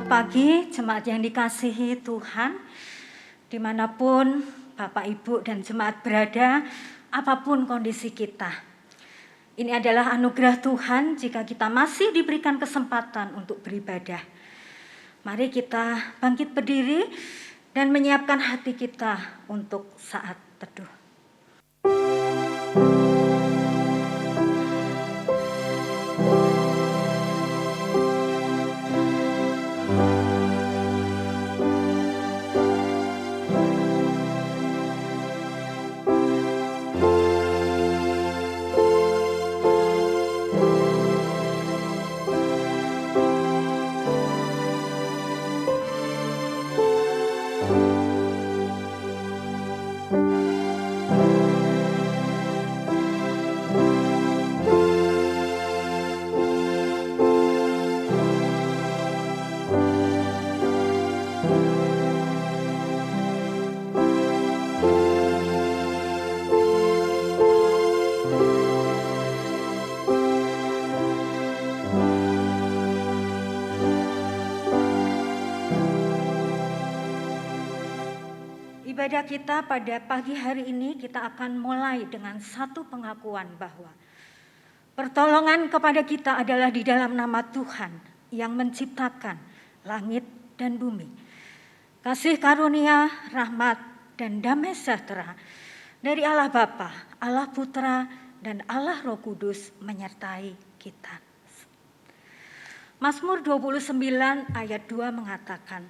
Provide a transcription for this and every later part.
Selamat pagi, jemaat yang dikasihi Tuhan, dimanapun Bapak, Ibu, dan jemaat berada, apapun kondisi kita. Ini adalah anugerah Tuhan jika kita masih diberikan kesempatan untuk beribadah. Mari kita bangkit berdiri dan menyiapkan hati kita untuk saat teduh. Ibadah kita pada pagi hari ini kita akan mulai dengan satu pengakuan bahwa pertolongan kepada kita adalah di dalam nama Tuhan yang menciptakan langit dan bumi. Kasih karunia, rahmat, dan damai sejahtera dari Allah Bapa, Allah Putra, dan Allah Roh Kudus menyertai kita. Mazmur 29 ayat 2 mengatakan,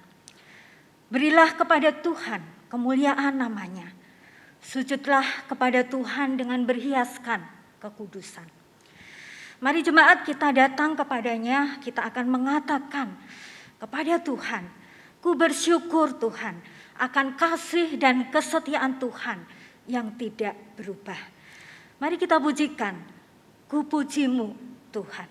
"Berilah kepada Tuhan kemuliaan namanya. Sujudlah kepada Tuhan dengan berhiaskan kekudusan." Mari jemaat kita datang kepadanya, kita akan mengatakan kepada Tuhan, "Ku bersyukur Tuhan akan kasih dan kesetiaan Tuhan yang tidak berubah." Mari kita pujikan, "Ku pujimu Tuhan."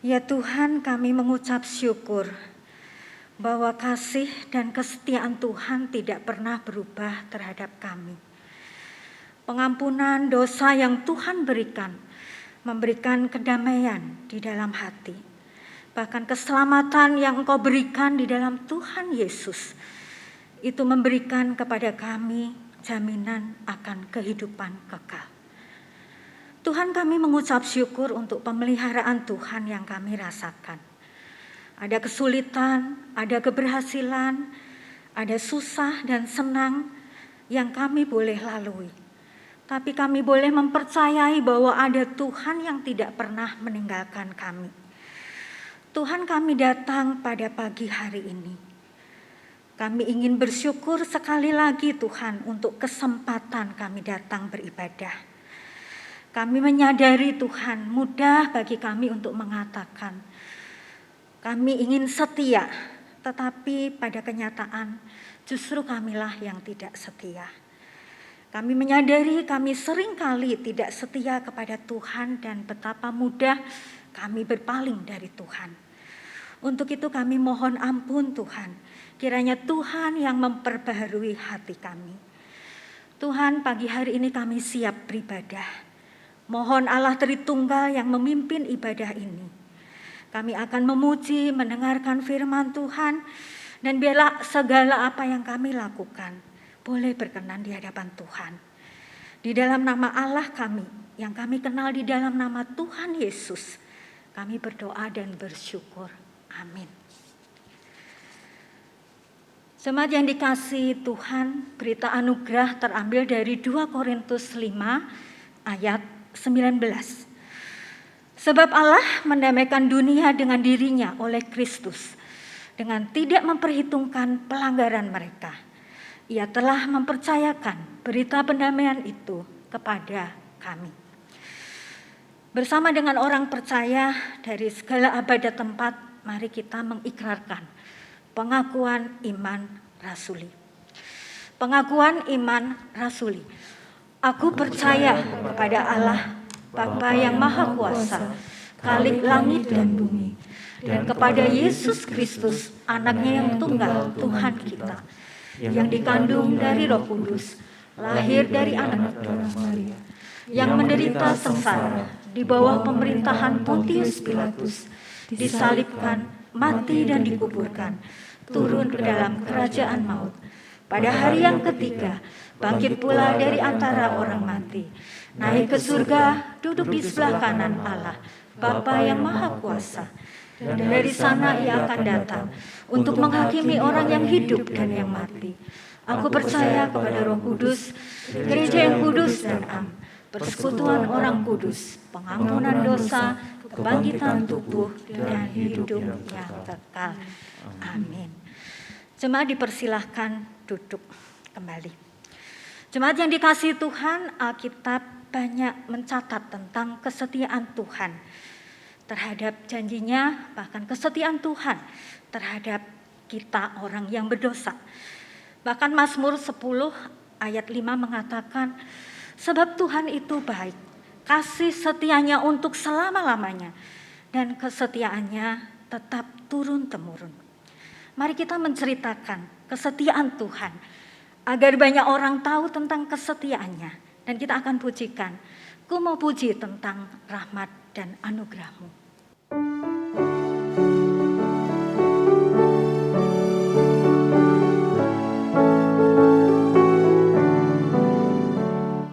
Ya Tuhan, kami mengucap syukur bahwa kasih dan kesetiaan Tuhan tidak pernah berubah terhadap kami. Pengampunan dosa yang Tuhan berikan, memberikan kedamaian di dalam hati. Bahkan keselamatan yang Engkau berikan di dalam Tuhan Yesus, itu memberikan kepada kami jaminan akan kehidupan kekal. Tuhan, kami mengucap syukur untuk pemeliharaan Tuhan yang kami rasakan. Ada kesulitan, ada keberhasilan, ada susah dan senang yang kami boleh lalui. Tapi kami boleh mempercayai bahwa ada Tuhan yang tidak pernah meninggalkan kami. Tuhan, kami datang pada pagi hari ini. Kami ingin bersyukur sekali lagi Tuhan untuk kesempatan kami datang beribadah. Kami menyadari Tuhan, mudah bagi kami untuk mengatakan, kami ingin setia, tetapi pada kenyataan justru kamilah yang tidak setia. Kami menyadari kami seringkali tidak setia kepada Tuhan dan betapa mudah kami berpaling dari Tuhan. Untuk itu kami mohon ampun Tuhan, kiranya Tuhan yang memperbaharui hati kami. Tuhan, pagi hari ini kami siap beribadah. Mohon Allah Tritunggal yang memimpin ibadah ini. Kami akan memuji, mendengarkan firman Tuhan, dan biarlah segala apa yang kami lakukan boleh berkenan di hadapan Tuhan. Di dalam nama Allah kami, yang kami kenal di dalam nama Tuhan Yesus, kami berdoa dan bersyukur. Amin. Jemaat yang dikasihi Tuhan, berita anugerah terambil dari 2 Korintus 5 ayat 19. Sebab Allah mendamaikan dunia dengan dirinya oleh Kristus, dengan tidak memperhitungkan pelanggaran mereka. Ia telah mempercayakan berita pendamaian itu kepada kami. Bersama dengan orang percaya dari segala abad dan tempat, mari kita mengikrarkan pengakuan iman rasuli. Pengakuan iman rasuli. Aku percaya kepada Allah, Bapa yang Maha Kuasa, Khalik langit dan bumi, dan kepada Yesus Kristus, anaknya yang tunggal, Tuhan kita, yang dikandung dari Roh Kudus, lahir dari anak darah Maria, yang menderita sengsara di bawah pemerintahan Pontius Pilatus, disalibkan, mati dan dikuburkan, turun ke dalam kerajaan maut. Pada hari yang ketiga, bangkit pula dari antara orang mati, naik ke surga, duduk di sebelah kanan Allah, Bapa yang Maha Kuasa. Dan dari sana ia akan datang untuk menghakimi orang yang hidup dan yang mati. Aku percaya kepada Roh Kudus, gereja yang kudus dan am, persekutuan orang kudus, pengampunan dosa, kebangkitan tubuh, dan hidup yang kekal. Amin. Jemaat dipersilahkan duduk kembali. Jemaat yang dikasihi Tuhan, Alkitab banyak mencatat tentang kesetiaan Tuhan terhadap janjinya, bahkan kesetiaan Tuhan terhadap kita orang yang berdosa. Bahkan Mazmur 10 ayat 5 mengatakan, sebab Tuhan itu baik, kasih setianya untuk selama-lamanya, dan kesetiaannya tetap turun-temurun. Mari kita menceritakan kesetiaan Tuhan, agar banyak orang tahu tentang kesetiaannya. Dan kita akan pujikan, ku mau puji tentang rahmat dan anugerah-Mu.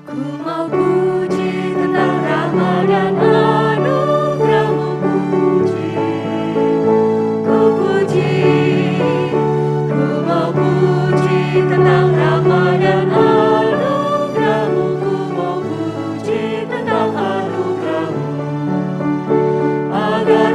Ku mau puji tentang rahmat dan anugerah-Mu, ku puji. Ku mau puji tentang rahmat dan anugerah-Mu, ku mau puji tentang anugerah-Mu, agar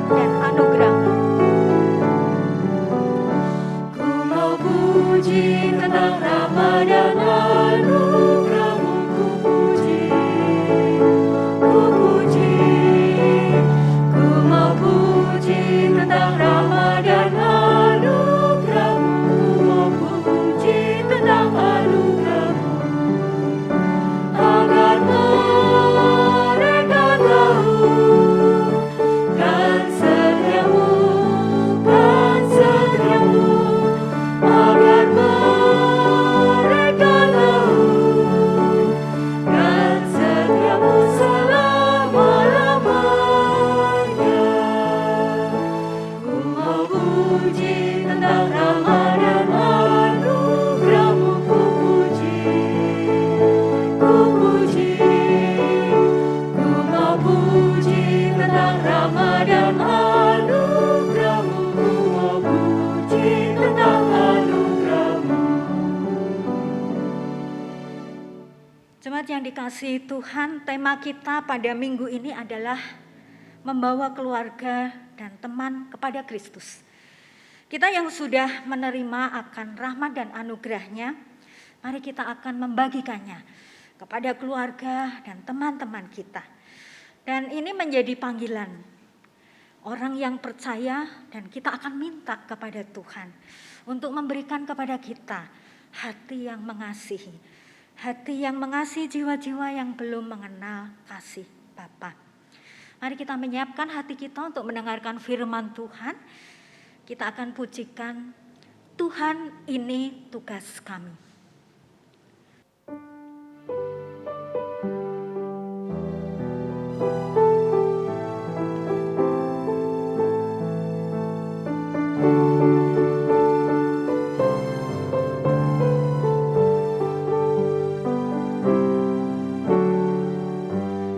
dan anugerah-Mu. Ku mau puji tentang rahmat dan anugerah-Mu, ku puji, ku puji. Ku mau puji tentang rahmat dan anugerah-Mu, ku mau puji tentang anugerah-Mu, agar mereka tahu kan setiamu, kan setiamu, agar mereka tahu kan setiamu selama-lamanya. Ku mau puji tentang rahmat dan anugerah-Mu, ku puji, ku puji. Ku mau puji tentang rahmat dan anugerah-Mu, ku mau puji tentang anugerah-Mu. Jemaat yang dikasihi Tuhan, tema kita pada minggu ini adalah membawa keluarga dan teman kepada Kristus. Kita yang sudah menerima akan rahmat dan anugerah-Nya, mari kita akan membagikannya kepada keluarga dan teman-teman kita. Dan ini menjadi panggilan orang yang percaya, dan kita akan minta kepada Tuhan untuk memberikan kepada kita hati yang mengasihi. Hati yang mengasihi jiwa-jiwa yang belum mengenal kasih Bapa. Mari kita menyiapkan hati kita untuk mendengarkan firman Tuhan. Kita akan pujikan, Tuhan ini tugas kami.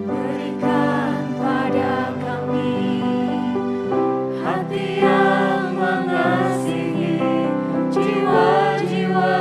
Berikan pada kami hati yang mengasihi, jiwa-jiwa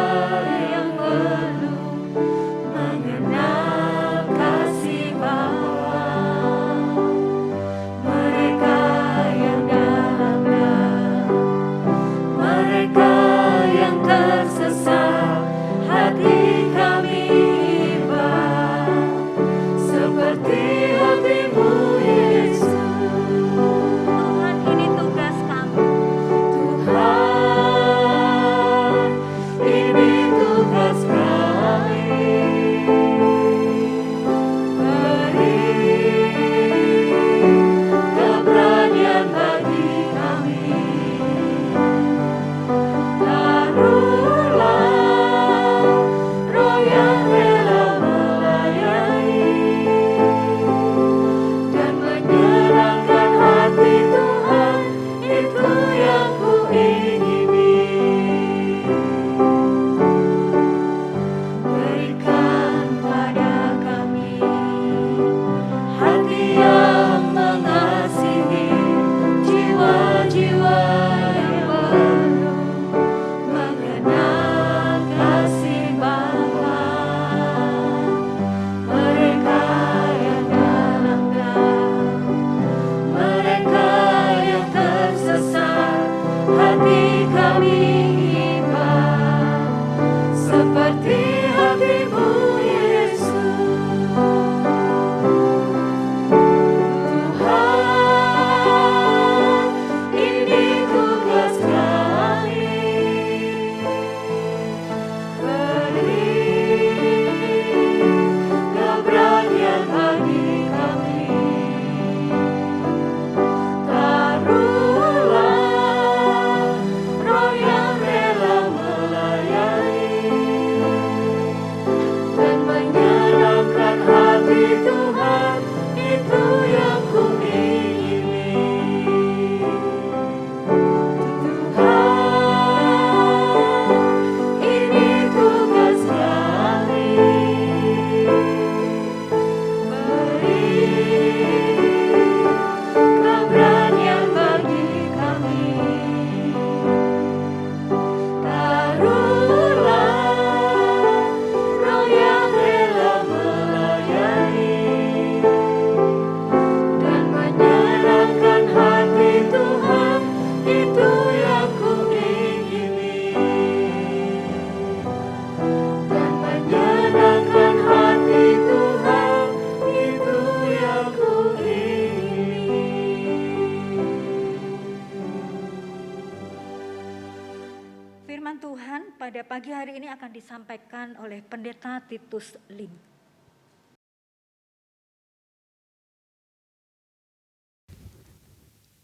pada pagi hari ini akan disampaikan oleh Pendeta Titus Lim.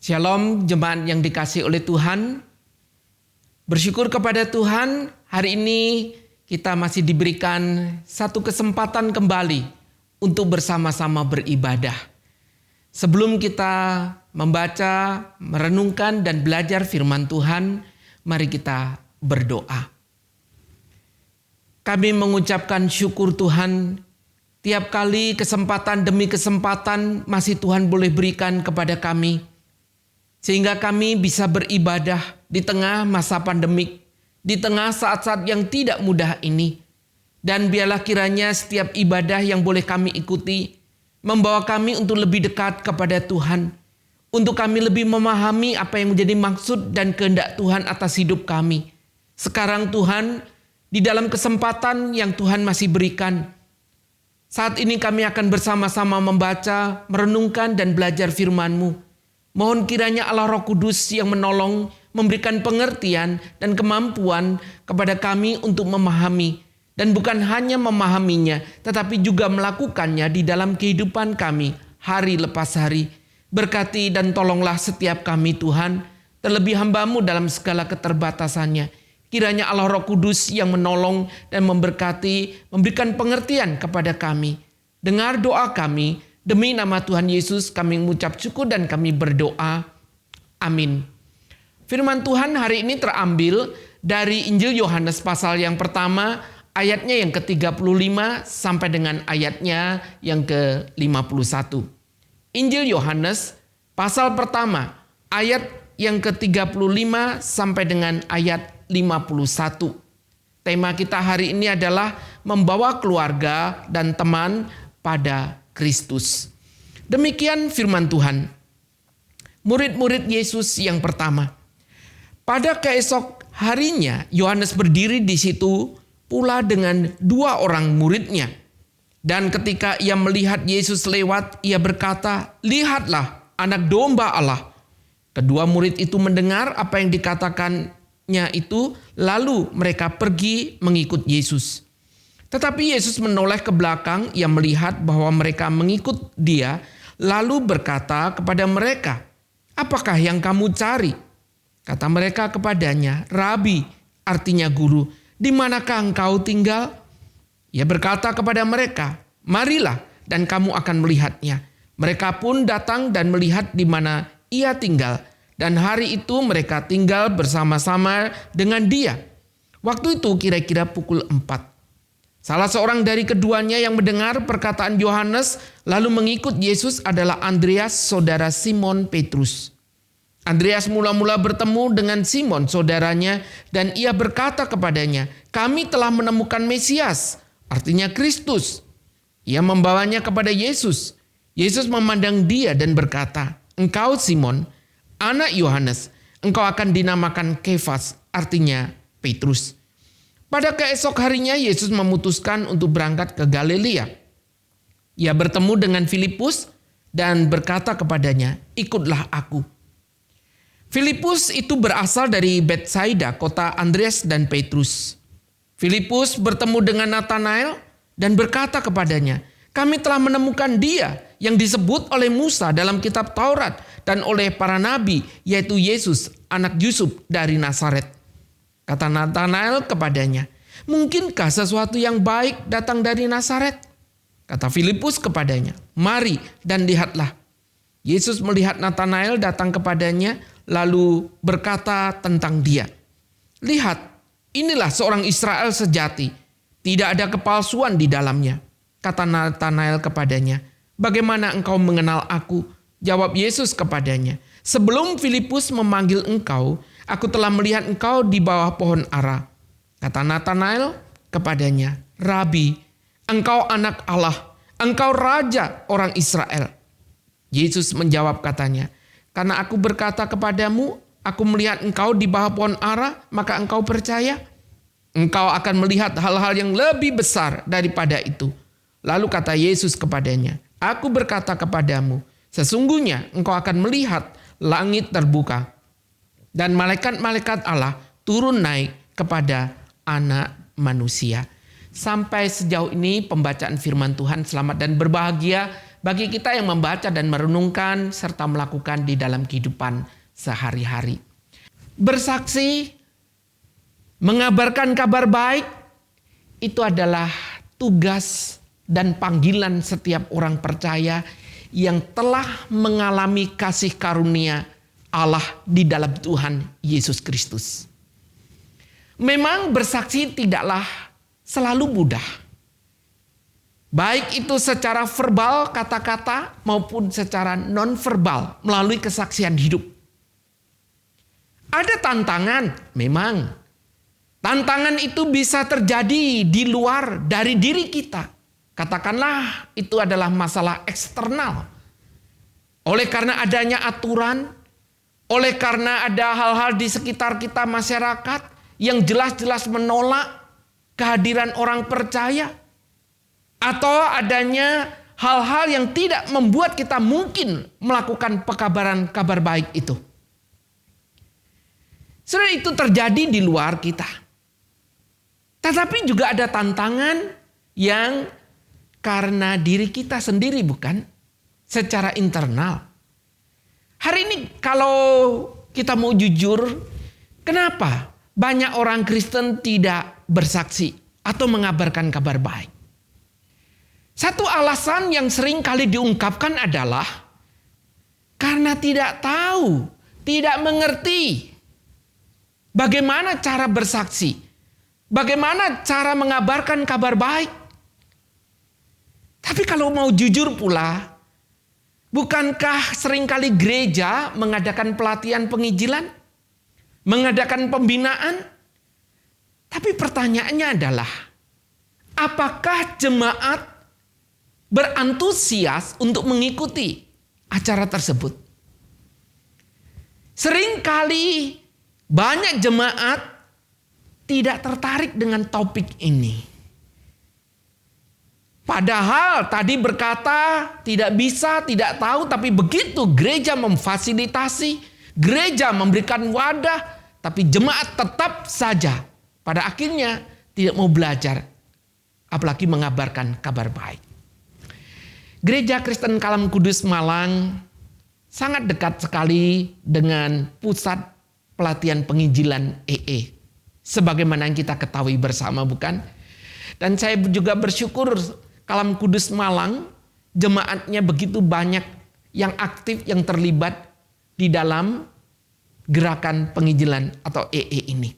Shalom jemaat yang dikasihi oleh Tuhan. Bersyukur kepada Tuhan, hari ini kita masih diberikan satu kesempatan kembali untuk bersama-sama beribadah. Sebelum kita membaca, merenungkan dan belajar firman Tuhan, mari kita berdoa. Kami mengucapkan syukur Tuhan, tiap kali kesempatan demi kesempatan masih Tuhan boleh berikan kepada kami, sehingga kami bisa beribadah di tengah masa pandemik, di tengah saat-saat yang tidak mudah ini. Dan biarlah kiranya setiap ibadah yang boleh kami ikuti, membawa kami untuk lebih dekat kepada Tuhan, untuk kami lebih memahami apa yang menjadi maksud dan kehendak Tuhan atas hidup kami. Sekarang Tuhan, di dalam kesempatan yang Tuhan masih berikan, saat ini kami akan bersama-sama membaca, merenungkan dan belajar firman-Mu. Mohon kiranya Allah Roh Kudus yang menolong, memberikan pengertian dan kemampuan kepada kami untuk memahami. Dan bukan hanya memahaminya, tetapi juga melakukannya di dalam kehidupan kami hari lepas hari. Berkati dan tolonglah setiap kami Tuhan, terlebih hamba-Mu dalam segala keterbatasannya. Kiranya Allah Roh Kudus yang menolong dan memberkati, memberikan pengertian kepada kami. Dengar doa kami. Demi nama Tuhan Yesus kami mengucap syukur dan kami berdoa. Amin. Firman Tuhan hari ini terambil dari Injil Yohanes pasal yang pertama, ayatnya yang ke-35 sampai dengan ayatnya yang ke-51. Injil Yohanes pasal pertama, ayat yang ke-35 sampai dengan ayat 51. Tema kita hari ini adalah membawa keluarga dan teman pada Kristus. Demikian firman Tuhan. Murid-murid Yesus yang pertama. Pada keesok harinya Yohanes berdiri di situ pula dengan 2 orang muridnya. Dan ketika ia melihat Yesus lewat, ia berkata, "Lihatlah anak domba Allah." Kedua murid itu mendengar apa yang dikatakannya itu, lalu mereka pergi mengikut Yesus. Tetapi Yesus menoleh ke belakang, ia melihat bahwa mereka mengikut dia, lalu berkata kepada mereka, "Apakah yang kamu cari?" Kata mereka kepadanya, "Rabi," artinya guru, "di manakah engkau tinggal?" Ia berkata kepada mereka, "Marilah dan kamu akan melihatnya." Mereka pun datang dan melihat di mana ia tinggal, dan hari itu mereka tinggal bersama-sama dengan dia. Waktu itu kira-kira pukul 4. Salah seorang dari keduanya yang mendengar perkataan Yohanes lalu mengikut Yesus adalah Andreas, saudara Simon Petrus. Andreas mula-mula bertemu dengan Simon, saudaranya, dan ia berkata kepadanya, "Kami telah menemukan Mesias," artinya Kristus. Ia membawanya kepada Yesus. Yesus memandang dia dan berkata, "Engkau Simon, anak Yohanes, engkau akan dinamakan Kefas," artinya Petrus. Pada keesok harinya Yesus memutuskan untuk berangkat ke Galilea. Ia bertemu dengan Filipus dan berkata kepadanya, "Ikutlah aku." Filipus itu berasal dari Betsaida, kota Andreas dan Petrus. Filipus bertemu dengan Natanael dan berkata kepadanya, "Kami telah menemukan dia yang disebut oleh Musa dalam kitab Taurat dan oleh para nabi, yaitu Yesus, anak Yusuf dari Nazaret." Kata Natanael kepadanya, "Mungkinkah sesuatu yang baik datang dari Nazaret?" Kata Filipus kepadanya, "Mari dan lihatlah." Yesus melihat Natanael datang kepadanya, lalu berkata tentang dia, "Lihat, inilah seorang Israel sejati, tidak ada kepalsuan di dalamnya." Kata Natanael kepadanya, "Bagaimana engkau mengenal aku?" Jawab Yesus kepadanya, "Sebelum Filipus memanggil engkau, aku telah melihat engkau di bawah pohon ara." Kata Natanael kepadanya, "Rabi, engkau anak Allah, engkau raja orang Israel." Yesus menjawab katanya, "Karena aku berkata kepadamu, aku melihat engkau di bawah pohon ara, maka engkau percaya? Engkau akan melihat hal-hal yang lebih besar daripada itu." Lalu kata Yesus kepadanya, "Aku berkata kepadamu, sesungguhnya engkau akan melihat langit terbuka dan malaikat-malaikat Allah turun naik kepada Anak Manusia. Sampai sejauh ini pembacaan firman Tuhan. Selamat dan berbahagia bagi kita yang membaca dan merenungkan serta melakukan di dalam kehidupan sehari-hari. Bersaksi, mengabarkan kabar baik, itu adalah tugas dan panggilan setiap orang percaya yang telah mengalami kasih karunia Allah di dalam Tuhan Yesus Kristus. Memang bersaksi tidaklah selalu mudah. Baik itu secara verbal kata-kata maupun secara non-verbal melalui kesaksian hidup. Ada tantangan, memang. Tantangan itu bisa terjadi di luar dari diri kita. Katakanlah itu adalah masalah eksternal. Oleh karena adanya aturan, oleh karena ada hal-hal di sekitar kita masyarakat yang jelas-jelas menolak kehadiran orang percaya. Atau adanya hal-hal yang tidak membuat kita mungkin melakukan pekabaran kabar baik itu. Saudara, itu terjadi di luar kita. Tetapi juga ada tantangan yang karena diri kita sendiri, bukan? Secara internal. Hari ini kalau kita mau jujur, kenapa banyak orang Kristen tidak bersaksi atau mengabarkan kabar baik? Satu alasan yang sering kali diungkapkan adalah karena tidak tahu, tidak mengerti bagaimana cara bersaksi, bagaimana cara mengabarkan kabar baik. Tapi kalau mau jujur pula, bukankah seringkali gereja mengadakan pelatihan penginjilan, mengadakan pembinaan? Tapi pertanyaannya adalah, apakah jemaat berantusias untuk mengikuti acara tersebut? Seringkali banyak jemaat tidak tertarik dengan topik ini. Padahal tadi berkata tidak bisa, tidak tahu, tapi begitu gereja memfasilitasi, gereja memberikan wadah, tapi jemaat tetap saja pada akhirnya tidak mau belajar, apalagi mengabarkan kabar baik. Gereja Kristen Kalam Kudus Malang sangat dekat sekali dengan pusat pelatihan penginjilan EE. Sebagaimana yang kita ketahui bersama, bukan? Dan saya juga bersyukur Kalam Kudus Malang, jemaatnya begitu banyak yang aktif, yang terlibat di dalam gerakan penginjilan atau EE ini.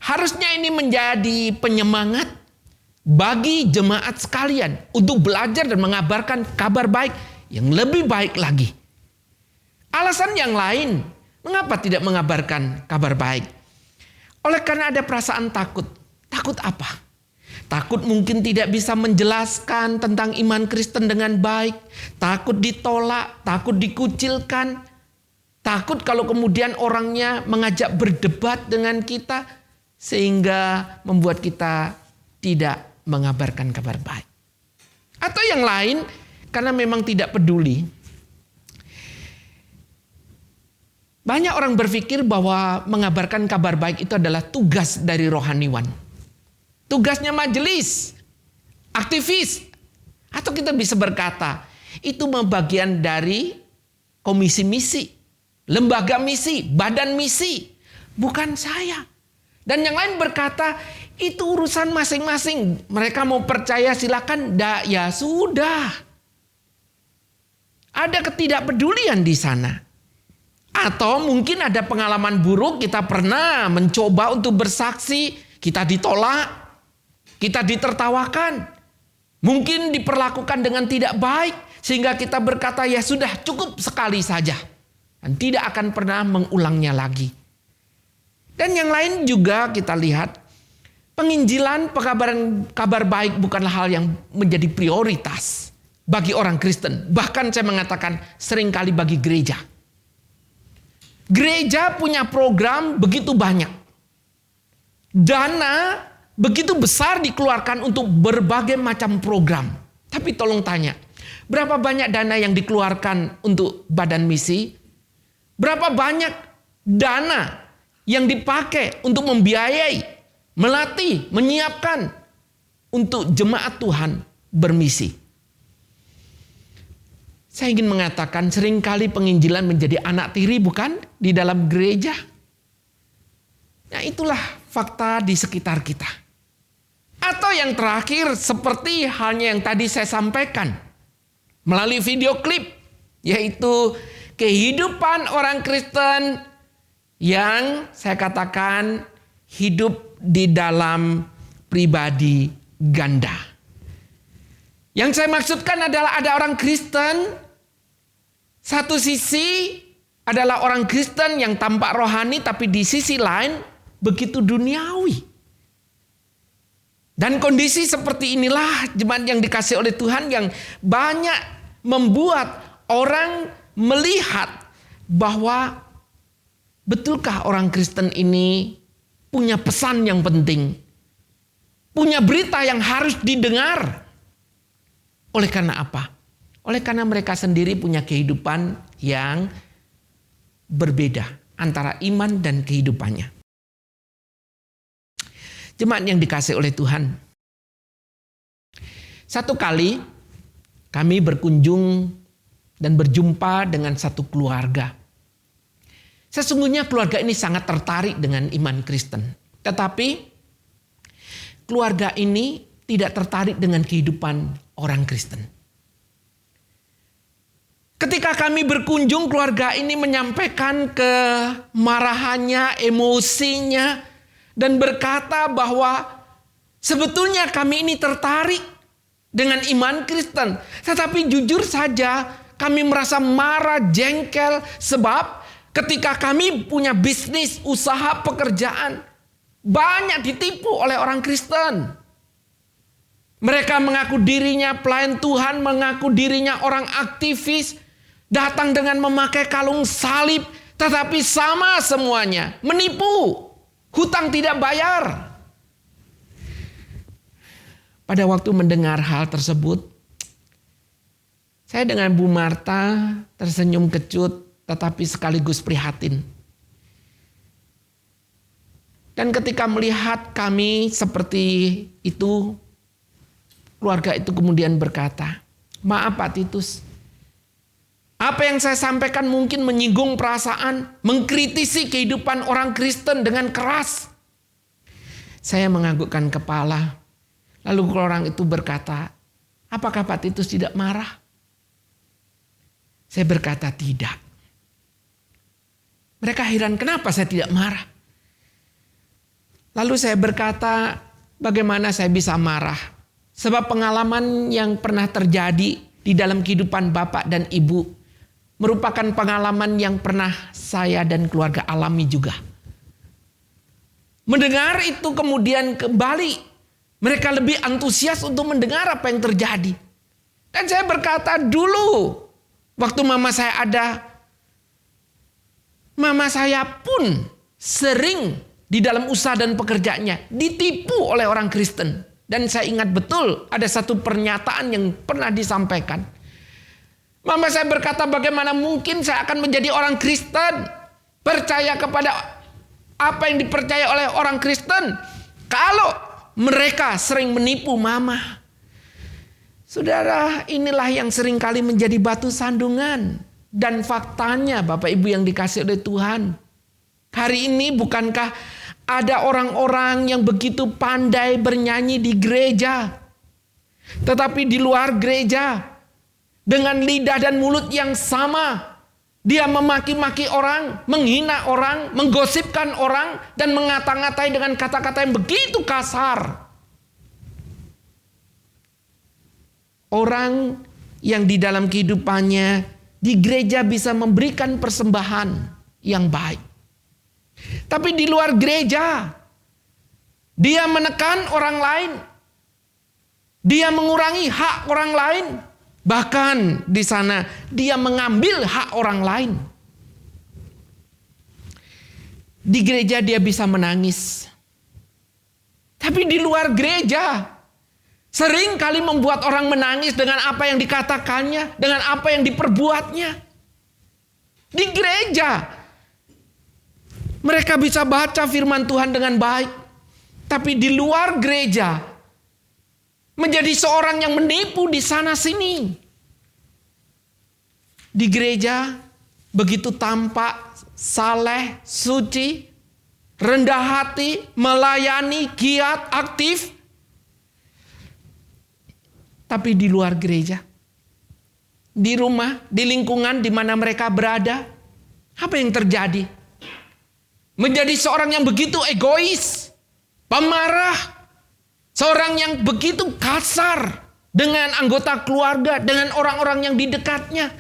Harusnya ini menjadi penyemangat bagi jemaat sekalian untuk belajar dan mengabarkan kabar baik yang lebih baik lagi. Alasan yang lain, mengapa tidak mengabarkan kabar baik? Oleh karena ada perasaan takut. Takut apa? Takut mungkin tidak bisa menjelaskan tentang iman Kristen dengan baik. Takut ditolak, takut dikucilkan. Takut kalau kemudian orangnya mengajak berdebat dengan kita, sehingga membuat kita tidak mengabarkan kabar baik. Atau yang lain, karena memang tidak peduli. Banyak orang berpikir bahwa mengabarkan kabar baik itu adalah tugas dari rohaniwan. Tugasnya majelis, aktivis. Atau kita bisa berkata, itu bagian dari komisi misi, lembaga misi, badan misi. Bukan saya. Dan yang lain berkata, itu urusan masing-masing. Mereka mau percaya silakan, ya sudah. Ada ketidakpedulian di sana. Atau mungkin ada pengalaman buruk, kita pernah mencoba untuk bersaksi, kita ditolak, kita ditertawakan. Mungkin diperlakukan dengan tidak baik, sehingga kita berkata ya sudah cukup sekali saja. Dan tidak akan pernah mengulangnya lagi. Dan yang lain juga kita lihat, penginjilan, pekabaran kabar baik bukanlah hal yang menjadi prioritas bagi orang Kristen. Bahkan saya mengatakan seringkali bagi gereja. Gereja punya program begitu banyak. Dana begitu besar dikeluarkan untuk berbagai macam program. Tapi tolong tanya, berapa banyak dana yang dikeluarkan untuk badan misi? Berapa banyak dana yang dipakai untuk membiayai melatih, menyiapkan untuk jemaat Tuhan bermisi. Saya ingin mengatakan seringkali penginjilan menjadi anak tiri bukan di dalam gereja. Nah, itulah fakta di sekitar kita. Atau yang terakhir seperti halnya yang tadi saya sampaikan melalui video klip, yaitu kehidupan orang Kristen yang saya katakan hidup di dalam pribadi ganda. Yang saya maksudkan adalah ada orang Kristen, satu sisi adalah orang Kristen yang tampak rohani, tapi di sisi lain begitu duniawi. Dan kondisi seperti inilah jemaat yang dikasihi oleh Tuhan yang banyak membuat orang melihat bahwa betulkah orang Kristen ini punya pesan yang penting, punya berita yang harus didengar. Oleh karena apa? Oleh karena mereka sendiri punya kehidupan yang berbeda antara iman dan kehidupannya. Jemaat yang dikasihi oleh Tuhan. Satu kali kami berkunjung dan berjumpa dengan satu keluarga. Sesungguhnya keluarga ini sangat tertarik dengan iman Kristen. Tetapi keluarga ini tidak tertarik dengan kehidupan orang Kristen. Ketika kami berkunjung, keluarga ini menyampaikan kemarahannya, emosinya, dan berkata bahwa sebetulnya kami ini tertarik dengan iman Kristen. Tetapi jujur saja kami merasa marah, jengkel, sebab ketika kami punya bisnis, usaha, pekerjaan, banyak ditipu oleh orang Kristen. Mereka mengaku dirinya pelayan Tuhan, mengaku dirinya orang aktivis, datang dengan memakai kalung salib, tetapi sama semuanya, menipu, hutang tidak bayar. Pada waktu mendengar hal tersebut, saya dengan Bu Marta tersenyum kecut, tetapi sekaligus prihatin. Dan ketika melihat kami seperti itu, keluarga itu kemudian berkata, "Maaf Pak Titus, apa yang saya sampaikan mungkin menyinggung perasaan, mengkritisi kehidupan orang Kristen dengan keras." Saya menganggukkan kepala. Lalu orang itu berkata, "Apakah Pak Titus tidak marah?" Saya berkata, "Tidak." Mereka heran, kenapa saya tidak marah? Lalu saya berkata, bagaimana saya bisa marah? Sebab pengalaman yang pernah terjadi di dalam kehidupan Bapak dan Ibu merupakan pengalaman yang pernah saya dan keluarga alami juga. Mendengar itu kemudian kembali, mereka lebih antusias untuk mendengar apa yang terjadi. Dan saya berkata, dulu waktu mama saya ada, mama saya pun sering di dalam usaha dan pekerjaannya ditipu oleh orang Kristen. Dan saya ingat betul ada satu pernyataan yang pernah disampaikan. Mama saya berkata, bagaimana mungkin saya akan menjadi orang Kristen, percaya kepada apa yang dipercaya oleh orang Kristen, kalau mereka sering menipu mama. Saudara, inilah yang seringkali menjadi batu sandungan. Dan faktanya Bapak Ibu yang dikasihi oleh Tuhan, hari ini bukankah ada orang-orang yang begitu pandai bernyanyi di gereja, tetapi di luar gereja dengan lidah dan mulut yang sama, dia memaki-maki orang, menghina orang, menggosipkan orang, dan mengata-ngatai dengan kata-kata yang begitu kasar. Orang yang di dalam kehidupannya di gereja bisa memberikan persembahan yang baik, tapi di luar gereja dia menekan orang lain, dia mengurangi hak orang lain, bahkan di sana dia mengambil hak orang lain. Di gereja dia bisa menangis, tapi di luar gereja sering kali membuat orang menangis dengan apa yang dikatakannya, dengan apa yang diperbuatnya. Di gereja mereka bisa baca firman Tuhan dengan baik, Tapi di luar gereja menjadi seorang yang menipu di sana sini. Di gereja begitu tampak saleh, suci, rendah hati, melayani, giat, aktif. Tapi di luar gereja, di rumah, di lingkungan di mana mereka berada, apa yang terjadi? Menjadi seorang yang begitu egois, pemarah, seorang yang begitu kasar dengan anggota keluarga, dengan orang-orang yang di dekatnya.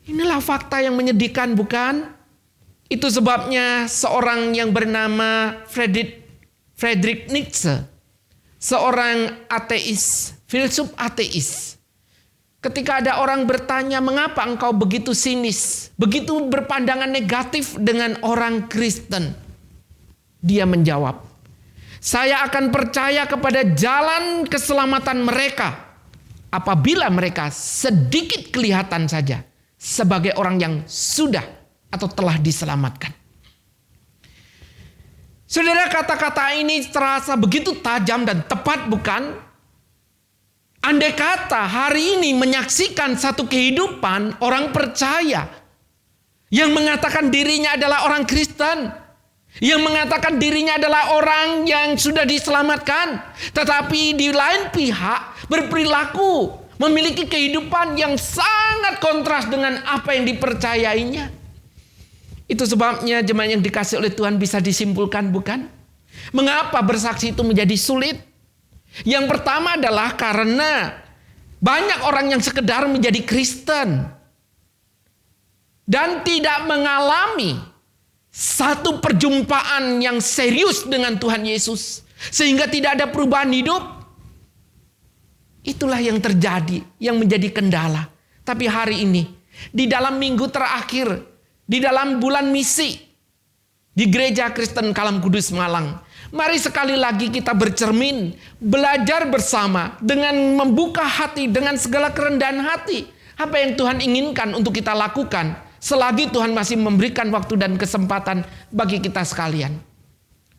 Inilah fakta yang menyedihkan, bukan? Itu sebabnya seorang yang bernama Friedrich Nietzsche, seorang ateis, filsuf ateis. Ketika ada orang bertanya, mengapa engkau begitu sinis, begitu berpandangan negatif dengan orang Kristen? Dia menjawab, saya akan percaya kepada jalan keselamatan mereka apabila mereka sedikit kelihatan saja sebagai orang yang sudah atau telah diselamatkan. Saudara, kata-kata ini terasa begitu tajam dan tepat, bukan? Andai kata hari ini menyaksikan satu kehidupan orang percaya yang mengatakan dirinya adalah orang Kristen, yang mengatakan dirinya adalah orang yang sudah diselamatkan, tetapi di lain pihak berperilaku, memiliki kehidupan yang sangat kontras dengan apa yang dipercayainya. Itu sebabnya jemaat yang dikasih oleh Tuhan bisa disimpulkan, bukan? Mengapa bersaksi itu menjadi sulit? Yang pertama adalah karena banyak orang yang sekedar menjadi Kristen dan tidak mengalami satu perjumpaan yang serius dengan Tuhan Yesus, sehingga tidak ada perubahan hidup. Itulah yang terjadi, yang menjadi kendala. Tapi hari ini, di dalam minggu terakhir, di dalam bulan misi, di Gereja Kristen Kalam Kudus Malang, mari sekali lagi kita bercermin, belajar bersama dengan membuka hati, dengan segala kerendahan hati. Apa yang Tuhan inginkan untuk kita lakukan, selagi Tuhan masih memberikan waktu dan kesempatan bagi kita sekalian.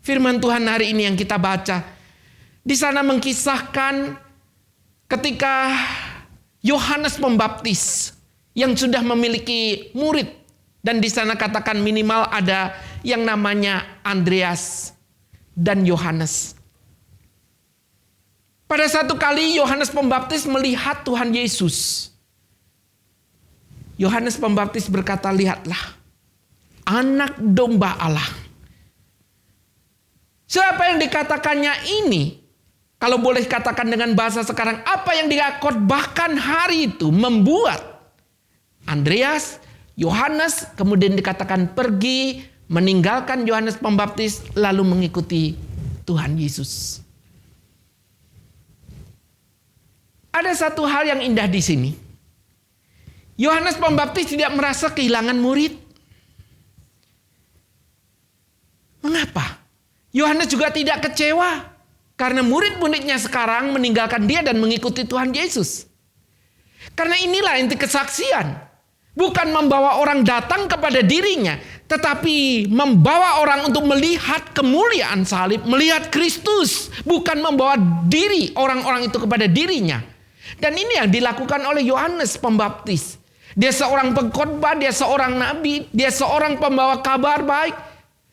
Firman Tuhan hari ini yang kita baca, di sana mengkisahkan ketika Yohanes Pembaptis yang sudah memiliki murid, dan di sana katakan minimal ada yang namanya Andreas dan Yohanes. Pada satu kali Yohanes Pembaptis melihat Tuhan Yesus. Yohanes Pembaptis berkata, lihatlah anak domba Allah. Siapa yang dikatakannya ini? Kalau boleh katakan dengan bahasa sekarang, apa yang dikhotbahkan hari itu membuat Andreas, Yohanes kemudian dikatakan pergi meninggalkan Yohanes Pembaptis lalu mengikuti Tuhan Yesus. Ada satu hal yang indah di sini. Yohanes Pembaptis tidak merasa kehilangan murid. Mengapa? Yohanes juga tidak kecewa karena murid-muridnya sekarang meninggalkan dia dan mengikuti Tuhan Yesus. Karena inilah inti kesaksian. Bukan membawa orang datang kepada dirinya, tetapi membawa orang untuk melihat kemuliaan salib, melihat Kristus, bukan membawa diri orang-orang itu kepada dirinya. Dan ini yang dilakukan oleh Yohanes Pembaptis. Dia seorang pengkhotbah, dia seorang nabi, dia seorang pembawa kabar baik,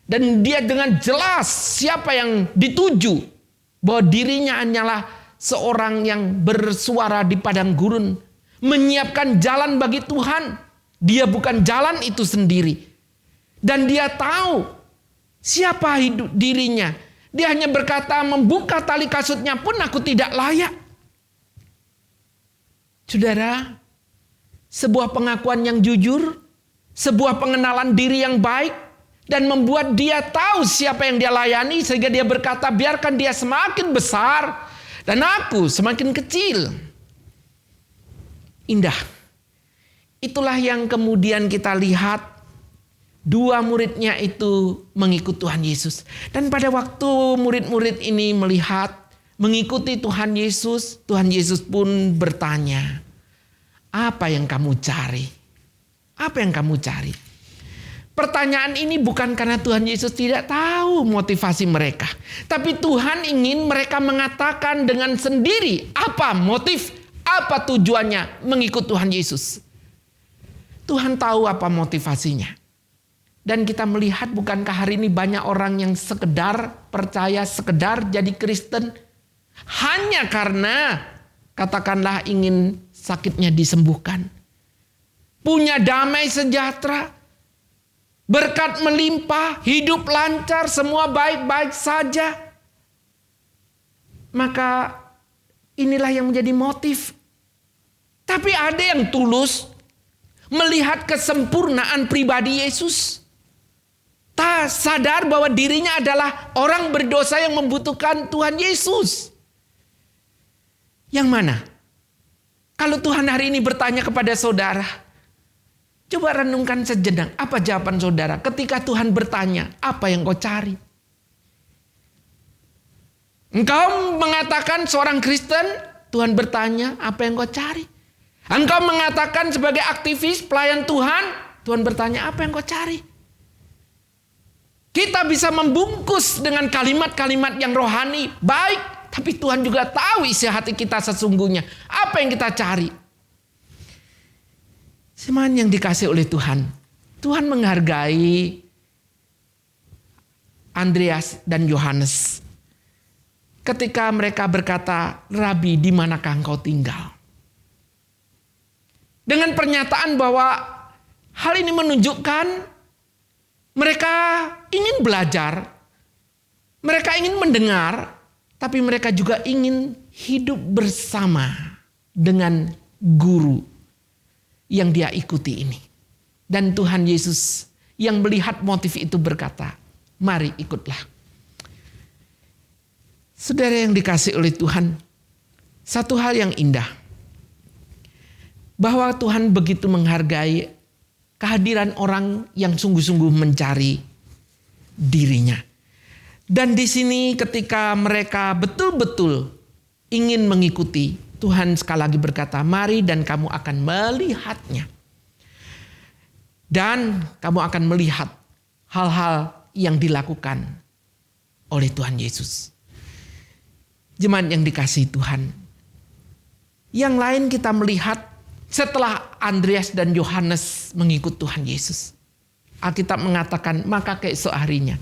dan dia dengan jelas siapa yang dituju, bahwa dirinya hanyalah seorang yang bersuara di padang gurun, menyiapkan jalan bagi Tuhan. Dia bukan jalan itu sendiri. Dan dia tahu siapa hidup dirinya. Dia hanya berkata, membuka tali kasutnya pun aku tidak layak. Saudara, sebuah pengakuan yang jujur, sebuah pengenalan diri yang baik, dan membuat dia tahu siapa yang dia layani, sehingga dia berkata, biarkan dia semakin besar dan aku semakin kecil. Indah. Itulah yang kemudian kita lihat, dua muridnya itu mengikut Tuhan Yesus. Dan pada waktu murid-murid ini melihat, mengikuti Tuhan Yesus pun bertanya, apa yang kamu cari? Apa yang kamu cari? Pertanyaan ini bukan karena Tuhan Yesus tidak tahu motivasi mereka. Tapi Tuhan ingin mereka mengatakan dengan sendiri apa motif, apa tujuannya mengikut Tuhan Yesus. Tuhan tahu apa motivasinya. Dan kita melihat bukankah hari ini banyak orang yang sekedar percaya, sekedar jadi Kristen. Hanya karena katakanlah ingin sakitnya disembuhkan. Punya damai sejahtera. Berkat melimpah, hidup lancar, semua baik-baik saja. Maka inilah yang menjadi motif. Tapi ada yang tulus melihat kesempurnaan pribadi Yesus. Tak sadar bahwa dirinya adalah orang berdosa yang membutuhkan Tuhan Yesus. Yang mana? Kalau Tuhan hari ini bertanya kepada saudara, coba renungkan sejenak, apa jawaban saudara ketika Tuhan bertanya, apa yang kau cari? Engkau mengatakan seorang Kristen, Tuhan bertanya, apa yang kau cari? Engkau mengatakan sebagai aktivis pelayan Tuhan, Tuhan bertanya, apa yang kau cari? Kita bisa membungkus dengan kalimat-kalimat yang rohani, baik, tapi Tuhan juga tahu isi hati kita sesungguhnya. Apa yang kita cari? Semuanya yang dikasih oleh Tuhan. Tuhan menghargai Andreas dan Yohanes. Ketika mereka berkata, Rabi, di manakah engkau tinggal? Dengan pernyataan bahwa hal ini menunjukkan mereka ingin belajar, mereka ingin mendengar, tapi mereka juga ingin hidup bersama dengan guru yang dia ikuti ini. Dan Tuhan Yesus yang melihat motif itu berkata, mari ikutlah. Saudara yang dikasih oleh Tuhan, satu hal yang indah, bahwa Tuhan begitu menghargai kehadiran orang yang sungguh-sungguh mencari dirinya. Dan di sini ketika mereka betul-betul ingin mengikuti, Tuhan sekali lagi berkata, mari dan kamu akan melihatnya. Dan kamu akan melihat hal-hal yang dilakukan oleh Tuhan Yesus. Jemaat yang dikasihi Tuhan. Yang lain kita melihat setelah Andreas dan Yohanes mengikut Tuhan Yesus. Alkitab mengatakan maka keesok harinya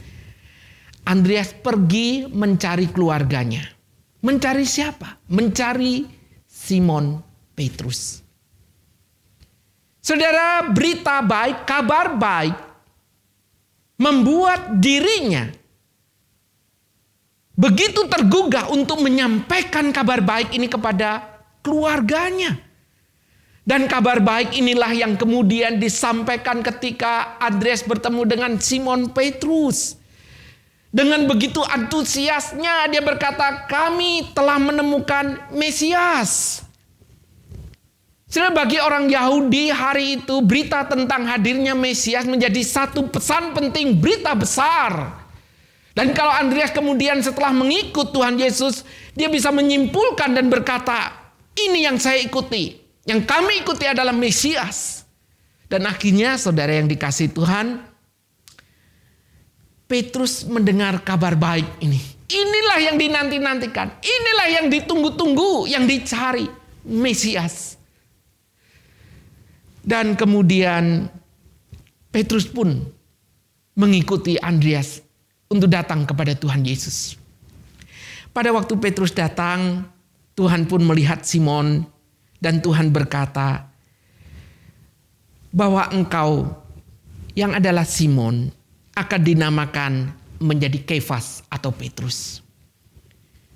Andreas pergi mencari keluarganya. Mencari siapa? Mencari Simon Petrus. Saudara, berita baik, kabar baik membuat dirinya begitu tergugah untuk menyampaikan kabar baik ini kepada keluarganya. Dan kabar baik inilah yang kemudian disampaikan ketika Andreas bertemu dengan Simon Petrus. Dengan begitu antusiasnya dia berkata, kami telah menemukan Mesias. Saudara, bagi orang Yahudi hari itu berita tentang hadirnya Mesias menjadi satu pesan penting, berita besar. Dan kalau Andreas kemudian setelah mengikut Tuhan Yesus, dia bisa menyimpulkan dan berkata, ini yang saya ikuti. Yang kami ikuti adalah Mesias. Dan akhirnya saudara yang dikasihi Tuhan, Petrus mendengar kabar baik ini. Inilah yang dinanti-nantikan. Inilah yang ditunggu-tunggu, yang dicari. Mesias. Dan kemudian Petrus pun mengikuti Andreas untuk datang kepada Tuhan Yesus. Pada waktu Petrus datang, Tuhan pun melihat Simon. Dan Tuhan berkata bahwa engkau yang adalah Simon akan dinamakan menjadi Kefas atau Petrus.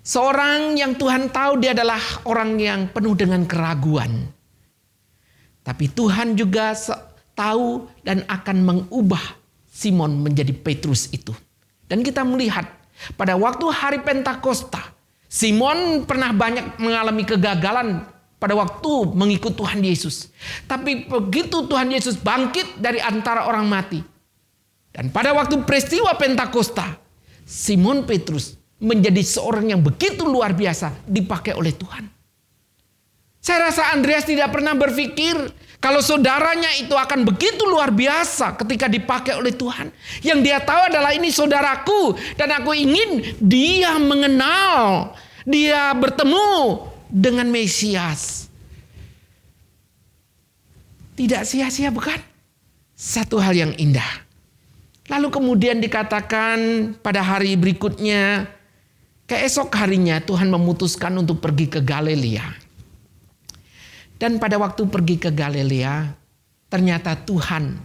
Seorang yang Tuhan tahu dia adalah orang yang penuh dengan keraguan. Tapi Tuhan juga tahu dan akan mengubah Simon menjadi Petrus itu. Dan kita melihat pada waktu hari Pentakosta, Simon pernah banyak mengalami kegagalan pada waktu mengikut Tuhan Yesus. Tapi begitu Tuhan Yesus bangkit dari antara orang mati. Dan pada waktu peristiwa Pentakosta, Simon Petrus menjadi seorang yang begitu luar biasa dipakai oleh Tuhan. Saya rasa Andreas tidak pernah berpikir kalau saudaranya itu akan begitu luar biasa ketika dipakai oleh Tuhan. Yang dia tahu adalah ini saudaraku dan aku ingin dia mengenal, dia bertemu dengan Mesias. Tidak sia-sia, bukan? Satu hal yang indah. Lalu kemudian dikatakan pada hari berikutnya, keesok harinya Tuhan memutuskan untuk pergi ke Galilea. Dan pada waktu pergi ke Galilea, ternyata Tuhan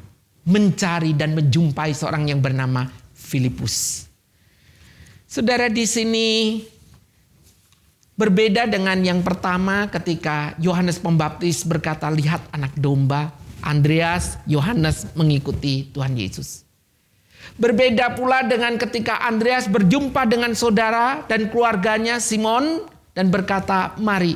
mencari dan menjumpai seorang yang bernama Filipus. Saudara, di sini berbeda dengan yang pertama ketika Yohanes Pembaptis berkata, lihat anak domba. Andreas, Yohanes mengikuti Tuhan Yesus. Berbeda pula dengan ketika Andreas berjumpa dengan saudara dan keluarganya Simon dan berkata, mari,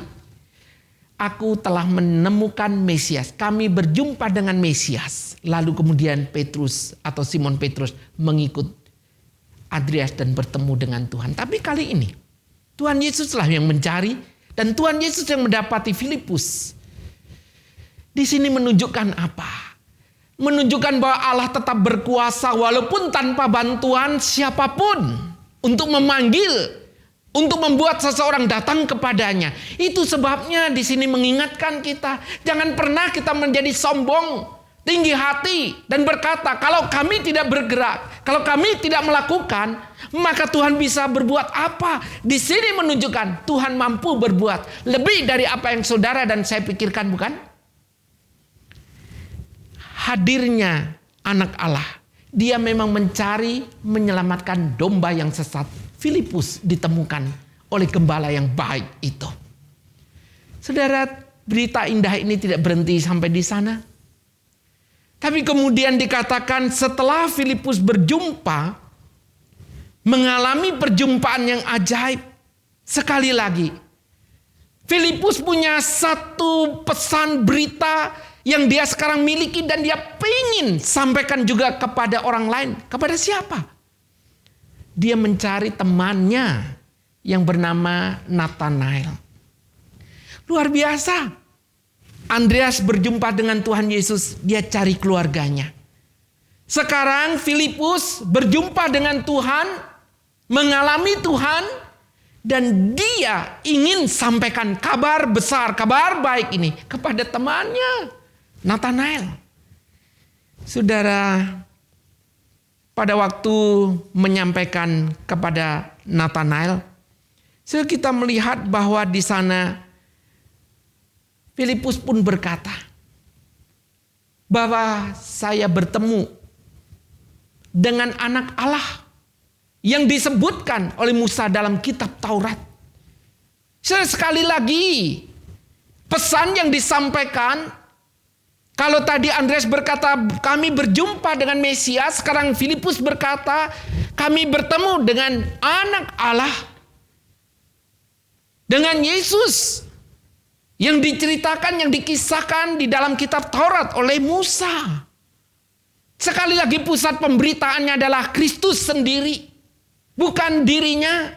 aku telah menemukan Mesias. Kami berjumpa dengan Mesias. Lalu kemudian Petrus atau Simon Petrus mengikut Andreas dan bertemu dengan Tuhan. Tapi kali ini Tuhan Yesuslah yang mencari dan Tuhan Yesus yang mendapati Filipus. Di sini menunjukkan apa? Menunjukkan bahwa Allah tetap berkuasa walaupun tanpa bantuan siapapun untuk memanggil, untuk membuat seseorang datang kepadanya. Itu sebabnya di sini mengingatkan kita, jangan pernah kita menjadi sombong, tinggi hati dan berkata, kalau kami tidak bergerak, kalau kami tidak melakukan, maka Tuhan bisa berbuat apa? Di sini menunjukkan Tuhan mampu berbuat lebih dari apa yang saudara dan saya pikirkan, bukan? Hadirnya anak Allah, dia memang mencari menyelamatkan domba yang sesat. Filipus ditemukan oleh gembala yang baik itu. Saudara, berita indah ini tidak berhenti sampai di sana. Tapi kemudian dikatakan setelah Filipus berjumpa, mengalami perjumpaan yang ajaib. Sekali lagi, Filipus punya satu pesan berita yang dia sekarang miliki dan dia ingin sampaikan juga kepada orang lain. Kepada siapa? Dia mencari temannya yang bernama Nathanael. Luar biasa. Andreas berjumpa dengan Tuhan Yesus, dia cari keluarganya. Sekarang Filipus berjumpa dengan Tuhan, mengalami Tuhan, dan dia ingin sampaikan kabar besar, kabar baik ini kepada temannya, Nathanael. Saudara, pada waktu menyampaikan kepada Nathanael, kita melihat bahwa di sana Filipus pun berkata bahwa saya bertemu dengan anak Allah yang disebutkan oleh Musa dalam kitab Taurat. Sekali lagi, pesan yang disampaikan, kalau tadi Andreas berkata kami berjumpa dengan Mesias, sekarang Filipus berkata kami bertemu dengan anak Allah, dengan Yesus yang diceritakan, yang dikisahkan di dalam kitab Taurat oleh Musa. Sekali lagi pusat pemberitaannya adalah Kristus sendiri, bukan dirinya,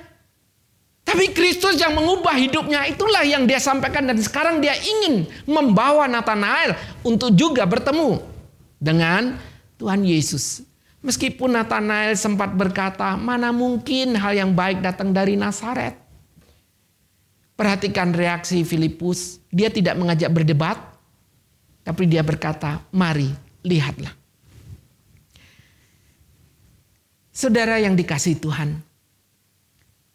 tapi Kristus yang mengubah hidupnya. Itulah yang dia sampaikan dan sekarang dia ingin membawa Nathanael untuk juga bertemu dengan Tuhan Yesus. Meskipun Nathanael sempat berkata, mana mungkin hal yang baik datang dari Nazaret. Perhatikan reaksi Filipus. Dia tidak mengajak berdebat, tapi dia berkata, mari lihatlah. Saudara yang dikasihi Tuhan,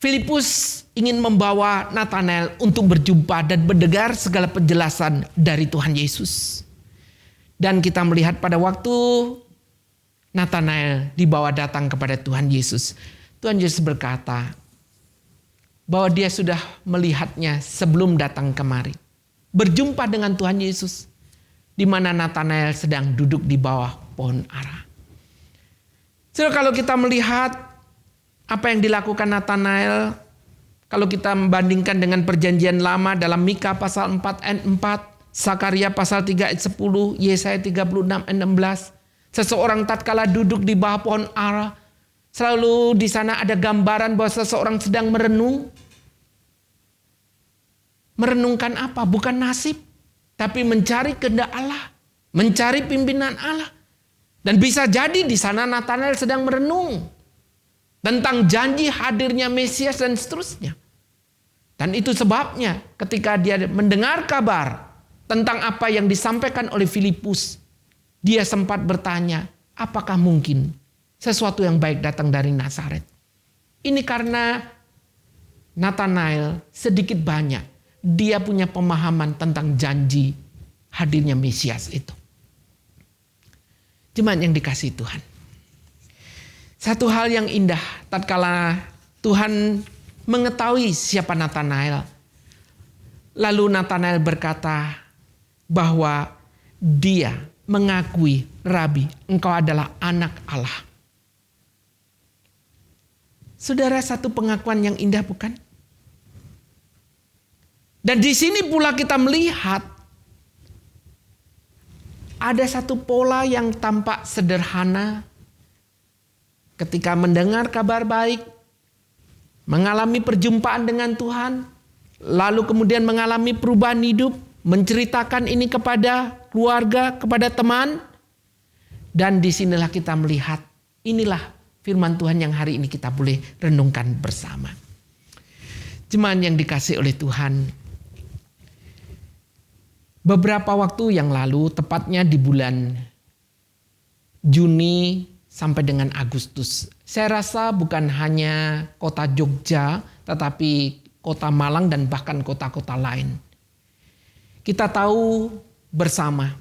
Filipus ingin membawa Nathanael untuk berjumpa dan mendengar segala penjelasan dari Tuhan Yesus. Dan kita melihat pada waktu Nathanael dibawa datang kepada Tuhan Yesus, Tuhan Yesus berkata bahwa dia sudah melihatnya sebelum datang kemari. Berjumpa dengan Tuhan Yesus, di mana Nathanael sedang duduk di bawah pohon ara. So, kalau kita melihat apa yang dilakukan Nathanael, kalau kita membandingkan dengan perjanjian lama dalam Mika pasal 4 ayat 4, Sakaria pasal 3 ayat 10, Yesaya 36 ayat 16. Seseorang tatkala duduk di bawah pohon ara, selalu di sana ada gambaran bahwa seseorang sedang merenung. Merenungkan apa? Bukan nasib, tapi mencari kehendak Allah, mencari pimpinan Allah. Dan bisa jadi di sana Nathanael sedang merenung tentang janji hadirnya Mesias dan seterusnya. Dan itu sebabnya ketika dia mendengar kabar tentang apa yang disampaikan oleh Filipus, dia sempat bertanya, apakah mungkin sesuatu yang baik datang dari Nazaret? Ini karena Nathanael sedikit banyak dia punya pemahaman tentang janji hadirnya Mesias itu. Jemaat yang dikasihi Tuhan. Satu hal yang indah tatkala Tuhan mengetahui siapa Nathanael. Lalu Nathanael berkata bahwa dia mengakui, Rabi, engkau adalah anak Allah. Saudara, satu pengakuan yang indah bukan? Dan di sini pula kita melihat ada satu pola yang tampak sederhana ketika mendengar kabar baik, mengalami perjumpaan dengan Tuhan, lalu kemudian mengalami perubahan hidup, menceritakan ini kepada keluarga, kepada teman. Dan disinilah kita melihat, inilah firman Tuhan yang hari ini kita boleh renungkan bersama. Jemaat yang dikasihi oleh Tuhan, beberapa waktu yang lalu, tepatnya di bulan Juni sampai dengan Agustus, saya rasa bukan hanya kota Jogja, tetapi kota Malang dan bahkan kota-kota lain. Kita tahu bersama,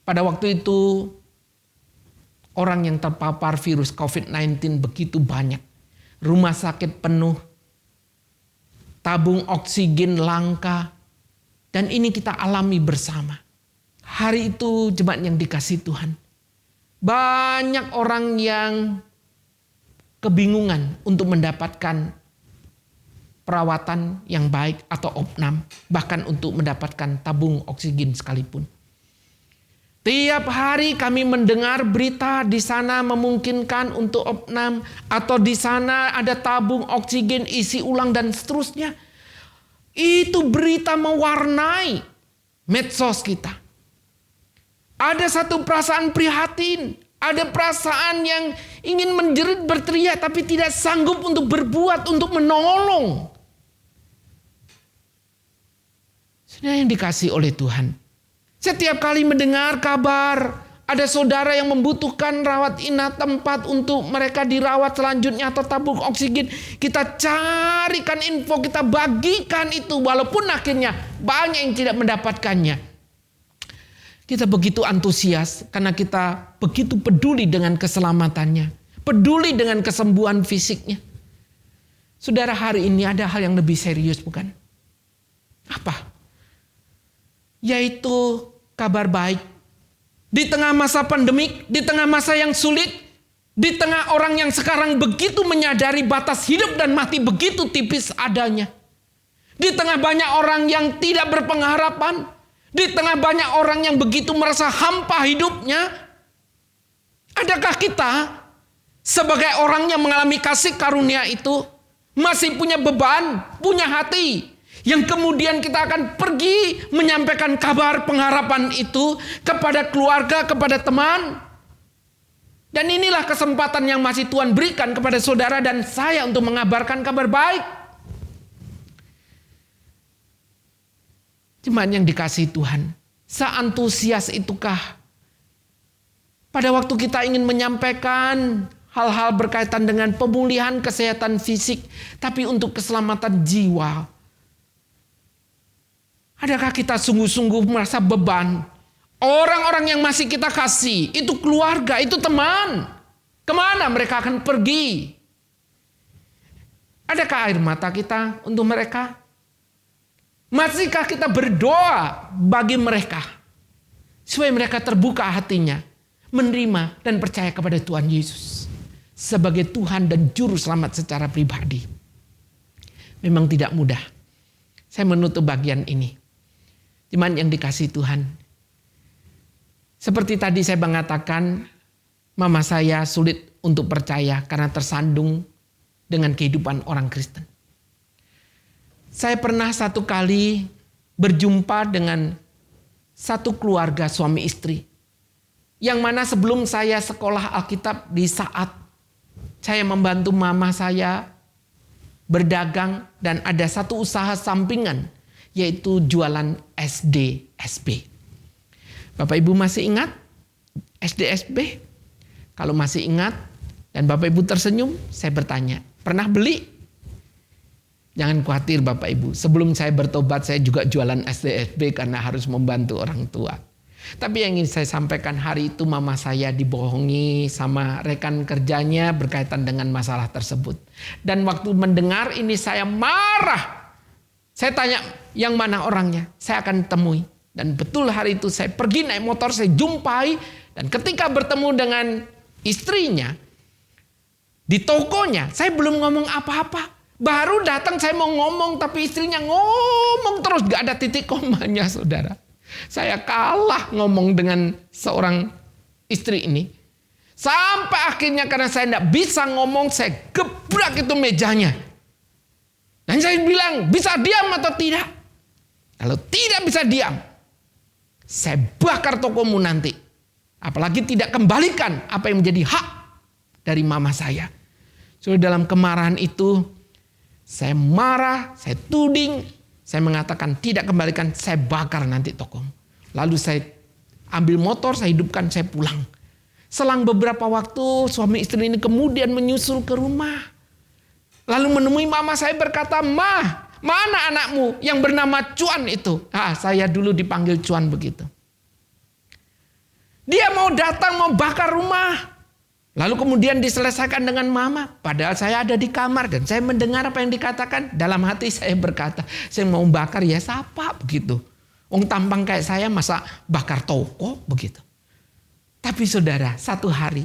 pada waktu itu orang yang terpapar virus COVID-19 begitu banyak. Rumah sakit penuh, tabung oksigen langka, dan ini kita alami bersama. Hari itu jemaat yang dikasihi Tuhan, banyak orang yang kebingungan untuk mendapatkan perawatan yang baik atau opnam, bahkan untuk mendapatkan tabung oksigen sekalipun. Tiap hari kami mendengar berita di sana memungkinkan untuk opnam, atau di sana ada tabung oksigen isi ulang dan seterusnya. Itu berita mewarnai medsos kita. Ada satu perasaan prihatin, ada perasaan yang ingin menjerit berteriak tapi tidak sanggup untuk berbuat, untuk menolong. Saudara yang dikasihi oleh Tuhan, setiap kali mendengar kabar ada saudara yang membutuhkan rawat inap, tempat untuk mereka dirawat selanjutnya atau tabung oksigen, kita carikan info, kita bagikan itu walaupun akhirnya banyak yang tidak mendapatkannya. Kita begitu antusias karena kita begitu peduli dengan keselamatannya, peduli dengan kesembuhan fisiknya. Saudara, hari ini ada hal yang lebih serius bukan? Apa? Yaitu kabar baik. Di tengah masa pandemik, di tengah masa yang sulit, di tengah orang yang sekarang begitu menyadari batas hidup dan mati begitu tipis adanya. Di tengah banyak orang yang tidak berpengharapan, di tengah banyak orang yang begitu merasa hampa hidupnya, adakah kita sebagai orang yang mengalami kasih karunia itu masih punya beban, punya hati, yang kemudian kita akan pergi menyampaikan kabar pengharapan itu kepada keluarga, kepada teman. Dan inilah kesempatan yang masih Tuhan berikan kepada saudara dan saya untuk mengabarkan kabar baik. Jemaat yang dikasihi Tuhan, seantusias itukah pada waktu kita ingin menyampaikan hal-hal berkaitan dengan pemulihan kesehatan fisik, tapi untuk keselamatan jiwa? Adakah kita sungguh-sungguh merasa beban? Orang-orang yang masih kita kasih, itu keluarga, itu teman. Kemana mereka akan pergi? Adakah air mata kita untuk mereka? Masihkah kita berdoa bagi mereka? Supaya mereka terbuka hatinya, menerima dan percaya kepada Tuhan Yesus sebagai Tuhan dan Juru Selamat secara pribadi. Memang tidak mudah. Saya menutup bagian ini. Jemaat yang dikasihi Tuhan, seperti tadi saya mengatakan, mama saya sulit untuk percaya karena tersandung dengan kehidupan orang Kristen. Saya pernah satu kali berjumpa dengan satu keluarga suami istri. Yang mana sebelum saya sekolah Alkitab, di saat saya membantu mama saya berdagang dan ada satu usaha sampingan, yaitu jualan SDSB. Bapak Ibu masih ingat SDSB? Kalau masih ingat dan Bapak Ibu tersenyum, saya bertanya, pernah beli? Jangan khawatir Bapak Ibu, sebelum saya bertobat saya juga jualan SDSB karena harus membantu orang tua. Tapi yang ingin saya sampaikan, hari itu mama saya dibohongi sama rekan kerjanya berkaitan dengan masalah tersebut. Dan waktu mendengar ini saya marah. Saya tanya, yang mana orangnya? Saya akan temui. Dan betul hari itu saya pergi naik motor, saya jumpai. Dan ketika bertemu dengan istrinya di tokonya, saya belum ngomong apa-apa. Baru datang saya mau ngomong, tapi istrinya ngomong terus, gak ada titik komanya saudara. Saya kalah ngomong dengan seorang istri ini. Sampai akhirnya karena saya gak bisa ngomong, saya gebrak itu mejanya. Dan saya bilang, bisa diam atau tidak? Kalau tidak bisa diam, saya bakar tokomu nanti. Apalagi tidak kembalikan apa yang menjadi hak dari mama saya. So dalam kemarahan itu, saya marah, saya tuding, saya mengatakan tidak kembalikan, saya bakar nanti tokomu. Lalu saya ambil motor, saya hidupkan, saya pulang. Selang beberapa waktu suami istri ini kemudian menyusul ke rumah. Lalu menemui mama saya berkata, "Mah, mana anakmu yang bernama Cuan itu?" Saya dulu dipanggil Cuan begitu. Dia mau datang, mau bakar rumah. Lalu kemudian diselesaikan dengan mama. Padahal saya ada di kamar dan saya mendengar apa yang dikatakan. Dalam hati saya berkata, saya mau bakar ya siapa begitu. Tampang kayak saya masa bakar toko begitu. Tapi saudara, satu hari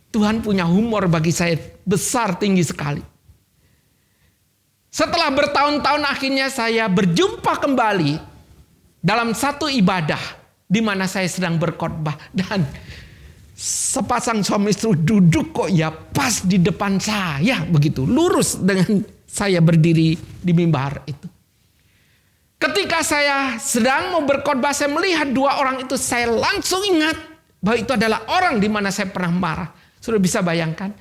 Tuhan punya humor bagi saya besar tinggi sekali. Setelah bertahun-tahun akhirnya saya berjumpa kembali dalam satu ibadah di mana saya sedang berkhotbah dan sepasang suami istri duduk kok ya pas di depan saya begitu, lurus dengan saya berdiri di mimbar itu. Ketika saya sedang mau berkhotbah, saya melihat dua orang itu, saya langsung ingat bahwa itu adalah orang di mana saya pernah marah. Sudah bisa bayangkan?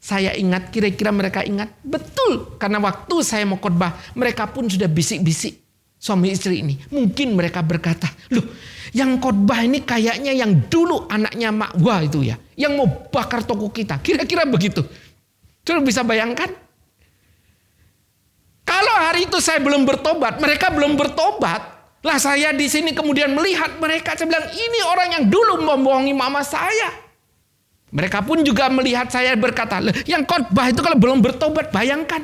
Saya ingat, kira-kira mereka ingat betul, karena waktu saya mau khotbah mereka pun sudah bisik-bisik suami istri ini. Mungkin mereka berkata, "Loh, yang khotbah ini kayaknya yang dulu anaknya Mak Wah itu ya, yang mau bakar toko kita." Kira-kira begitu. Sudah bisa bayangkan? Kalau hari itu saya belum bertobat, mereka belum bertobat, lah saya di sini kemudian melihat mereka, saya bilang, "Ini orang yang dulu membohongi mama saya." Mereka pun juga melihat saya berkata, "Yang khotbah itu kalau belum bertobat, bayangkan."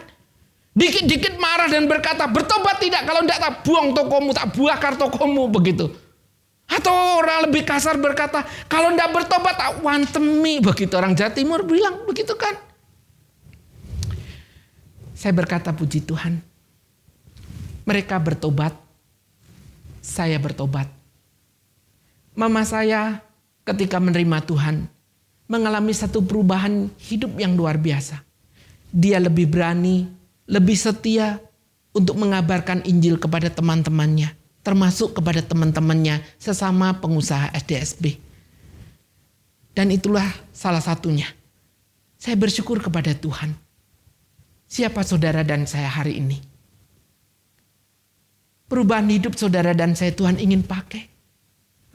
Dikit-dikit marah dan berkata, "Bertobat tidak, kalau tidak tak buang tokomu, tak bakar tokomu," begitu. Atau orang lebih kasar berkata, "Kalau tidak bertobat tak wantemi," begitu. Orang Jawa Timur bilang begitu kan. Saya berkata, puji Tuhan, mereka bertobat, saya bertobat. Mama saya ketika menerima Tuhan mengalami satu perubahan hidup yang luar biasa. Dia lebih berani, lebih setia untuk mengabarkan Injil kepada teman-temannya, termasuk kepada teman-temannya sesama pengusaha SDSB. Dan itulah salah satunya. Saya bersyukur kepada Tuhan. Siapa saudara dan saya hari ini? Perubahan hidup saudara dan saya Tuhan ingin pakai.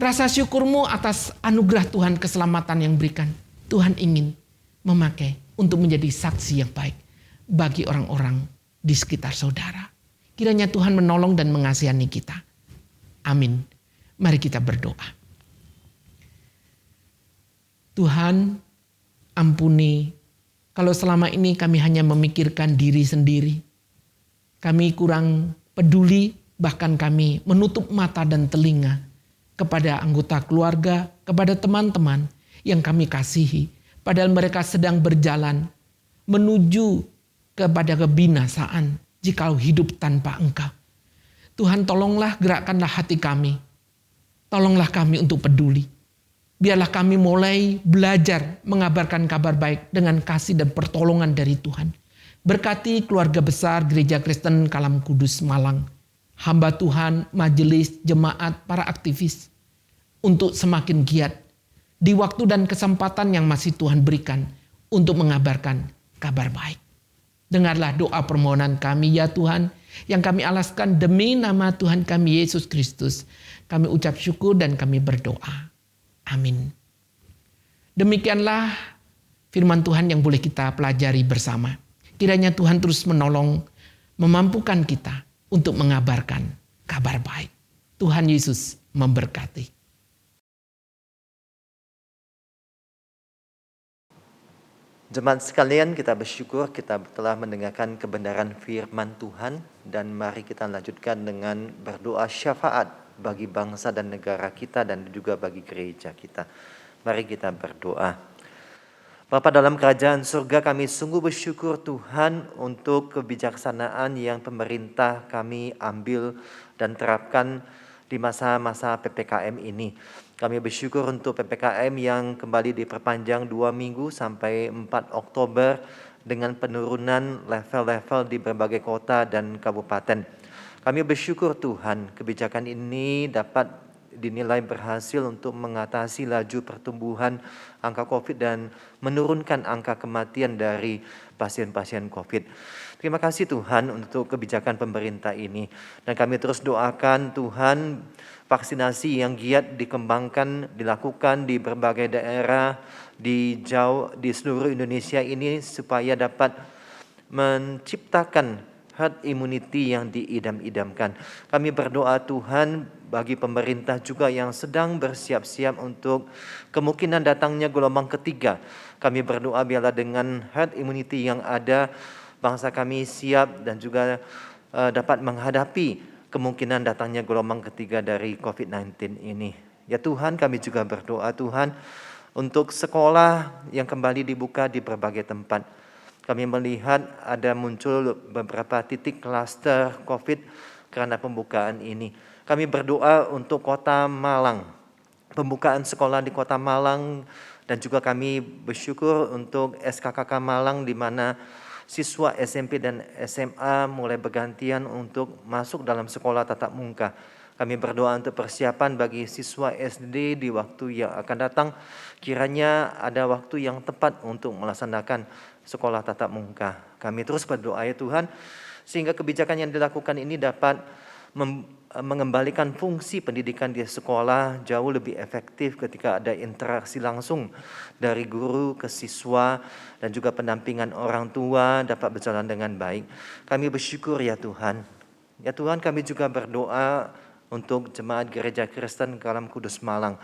Rasa syukurmu atas anugerah Tuhan, keselamatan yang berikan. Tuhan ingin memakai untuk menjadi saksi yang baik bagi orang-orang di sekitar saudara. Kiranya Tuhan menolong dan mengasihani kita. Amin. Mari kita berdoa. Tuhan, ampuni kalau selama ini kami hanya memikirkan diri sendiri. Kami kurang peduli, bahkan kami menutup mata dan telinga kepada anggota keluarga, kepada teman-teman yang kami kasihi. Padahal mereka sedang berjalan menuju kepada kebinasaan jikalau hidup tanpa Engkau. Tuhan, tolonglah, gerakkanlah hati kami. Tolonglah kami untuk peduli. Biarlah kami mulai belajar mengabarkan kabar baik dengan kasih dan pertolongan dari Tuhan. Berkati keluarga besar Gereja Kristen Kalam Kudus Malang. hamba Tuhan, majelis, jemaat, para aktivis untuk semakin giat di waktu dan kesempatan yang masih Tuhan berikan untuk mengabarkan kabar baik. Dengarlah doa permohonan kami ya Tuhan, yang kami alaskan demi nama Tuhan kami Yesus Kristus. Kami ucap syukur dan kami berdoa. Amin. Demikianlah firman Tuhan yang boleh kita pelajari bersama. Kiranya Tuhan terus menolong, memampukan kita untuk mengabarkan kabar baik. Tuhan Yesus memberkati. Jemaat sekalian, kita bersyukur kita telah mendengarkan kebenaran firman Tuhan, dan mari kita lanjutkan dengan berdoa syafaat bagi bangsa dan negara kita dan juga bagi gereja kita. Mari kita berdoa. Bapa dalam kerajaan surga, kami sungguh bersyukur Tuhan untuk kebijaksanaan yang pemerintah kami ambil dan terapkan di masa-masa PPKM ini. Kami bersyukur untuk PPKM yang kembali diperpanjang 2 minggu sampai 4 Oktober dengan penurunan level-level di berbagai kota dan kabupaten. Kami bersyukur Tuhan, kebijakan ini dapat dinilai berhasil untuk mengatasi laju pertumbuhan angka COVID dan menurunkan angka kematian dari pasien-pasien COVID. Terima kasih Tuhan untuk kebijakan pemerintah ini. Dan kami terus doakan Tuhan, vaksinasi yang giat dikembangkan, dilakukan di berbagai daerah di seluruh Indonesia ini supaya dapat menciptakan herd immunity yang diidam-idamkan. Kami berdoa Tuhan bagi pemerintah juga yang sedang bersiap-siap untuk kemungkinan datangnya gelombang ketiga. Kami berdoa biarlah dengan herd immunity yang ada, bangsa kami siap dan juga dapat menghadapi kemungkinan datangnya gelombang ketiga dari COVID-19 ini. Ya Tuhan, kami juga berdoa Tuhan untuk sekolah yang kembali dibuka di berbagai tempat. Kami melihat ada muncul beberapa titik klaster COVID karena pembukaan ini. Kami berdoa untuk Kota Malang, pembukaan sekolah di Kota Malang, dan juga kami bersyukur untuk SKKK Malang di mana siswa SMP dan SMA mulai bergantian untuk masuk dalam sekolah tatap muka. Kami berdoa untuk persiapan bagi siswa SD di waktu yang akan datang. Kiranya ada waktu yang tepat untuk melaksanakan sekolah tatap muka. Kami terus berdoa ya Tuhan, sehingga kebijakan yang dilakukan ini dapat mengembalikan fungsi pendidikan di sekolah jauh lebih efektif ketika ada interaksi langsung dari guru ke siswa dan juga pendampingan orang tua dapat berjalan dengan baik. Kami bersyukur ya Tuhan. Ya Tuhan, kami juga berdoa untuk jemaat Gereja Kristen Kalam Kudus Malang.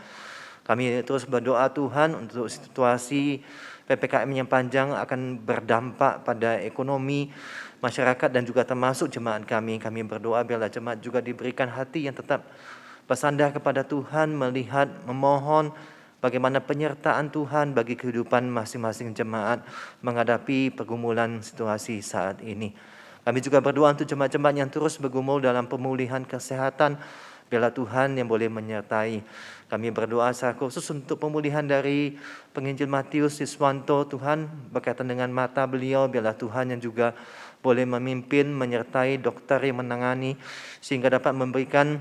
Kami terus berdoa Tuhan untuk situasi PPKM yang panjang akan berdampak pada ekonomi masyarakat dan juga termasuk jemaat kami. Kami berdoa biarlah jemaat juga diberikan hati yang tetap bersandar kepada Tuhan, melihat, memohon bagaimana penyertaan Tuhan bagi kehidupan masing-masing jemaat menghadapi pergumulan situasi saat ini. Kami juga berdoa untuk jemaat-jemaat yang terus bergumul dalam pemulihan kesehatan. Biarlah Tuhan yang boleh menyertai. Kami berdoa secara khusus untuk pemulihan dari penginjil Matius Siswanto, Tuhan berkaitan dengan mata beliau. Biarlah Tuhan yang juga boleh memimpin, menyertai dokter yang menangani sehingga dapat memberikan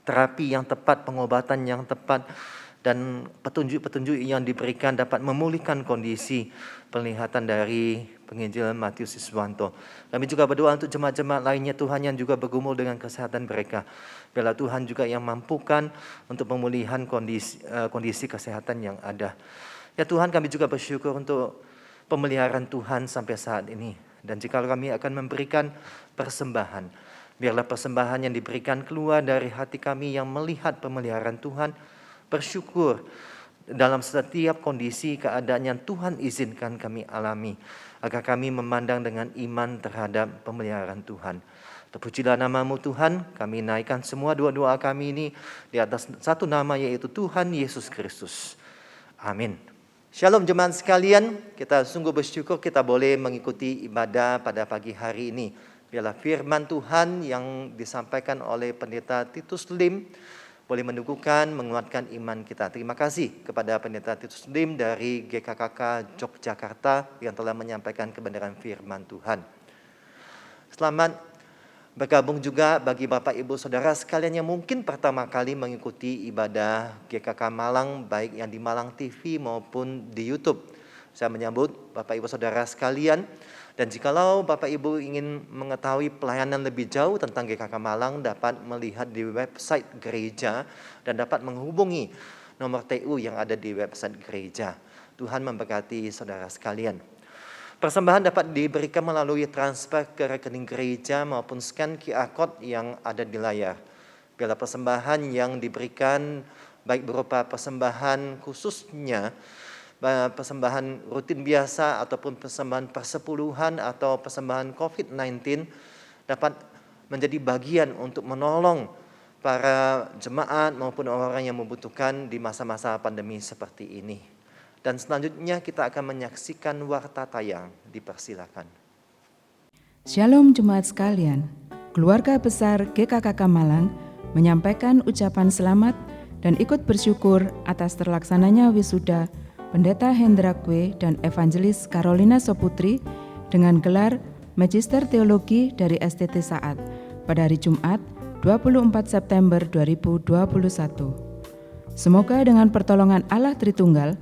terapi yang tepat, pengobatan yang tepat, dan petunjuk-petunjuk yang diberikan dapat memulihkan kondisi penglihatan dari penginjil Matius Siswanto. Kami juga berdoa untuk jemaat-jemaat lainnya Tuhan yang juga bergumul dengan kesehatan mereka. Biarlah Tuhan juga yang mampukan untuk pemulihan kondisi kesehatan yang ada. Ya Tuhan, kami juga bersyukur untuk pemeliharaan Tuhan sampai saat ini. Dan jika kami akan memberikan persembahan, biarlah persembahan yang diberikan keluar dari hati kami yang melihat pemeliharaan Tuhan, bersyukur dalam setiap kondisi keadaan yang Tuhan izinkan kami alami, agar kami memandang dengan iman terhadap pemeliharaan Tuhan. Terpujilah namamu Tuhan, kami naikkan semua doa-doa kami ini di atas satu nama, yaitu Tuhan Yesus Kristus. Amin. Shalom jemaat sekalian, kita sungguh bersyukur kita boleh mengikuti ibadah pada pagi hari ini. Biarlah firman Tuhan yang disampaikan oleh Pendeta Titus Lim boleh meneguhkan, menguatkan iman kita. Terima kasih kepada Pendeta Titus Lim dari GKKK Yogyakarta yang telah menyampaikan kebenaran firman Tuhan. Selamat Bergabung juga bagi Bapak Ibu Saudara sekalian yang mungkin pertama kali mengikuti ibadah GKK Malang, baik yang di Malang TV maupun di YouTube. Saya menyambut Bapak Ibu Saudara sekalian, dan jikalau Bapak Ibu ingin mengetahui pelayanan lebih jauh tentang GKK Malang, dapat melihat di website gereja dan dapat menghubungi nomor TU yang ada di website gereja. Tuhan memberkati saudara sekalian. Persembahan dapat diberikan melalui transfer ke rekening gereja maupun scan QR Code yang ada di layar. Bila persembahan yang diberikan baik berupa persembahan khususnya, persembahan rutin biasa ataupun persembahan persepuluhan atau persembahan COVID-19 dapat menjadi bagian untuk menolong para jemaat maupun orang yang membutuhkan di masa-masa pandemi seperti ini. Dan selanjutnya kita akan menyaksikan warta tayang. Dipersilakan. Shalom jemaat sekalian. Keluarga besar GKKK Malang menyampaikan ucapan selamat dan ikut bersyukur atas terlaksananya wisuda Pendeta Hendra Kwe dan Evangelis Carolina Soputri dengan gelar Magister Teologi dari STT Saat pada hari Jumat 24 September 2021. Semoga dengan pertolongan Allah Tritunggal,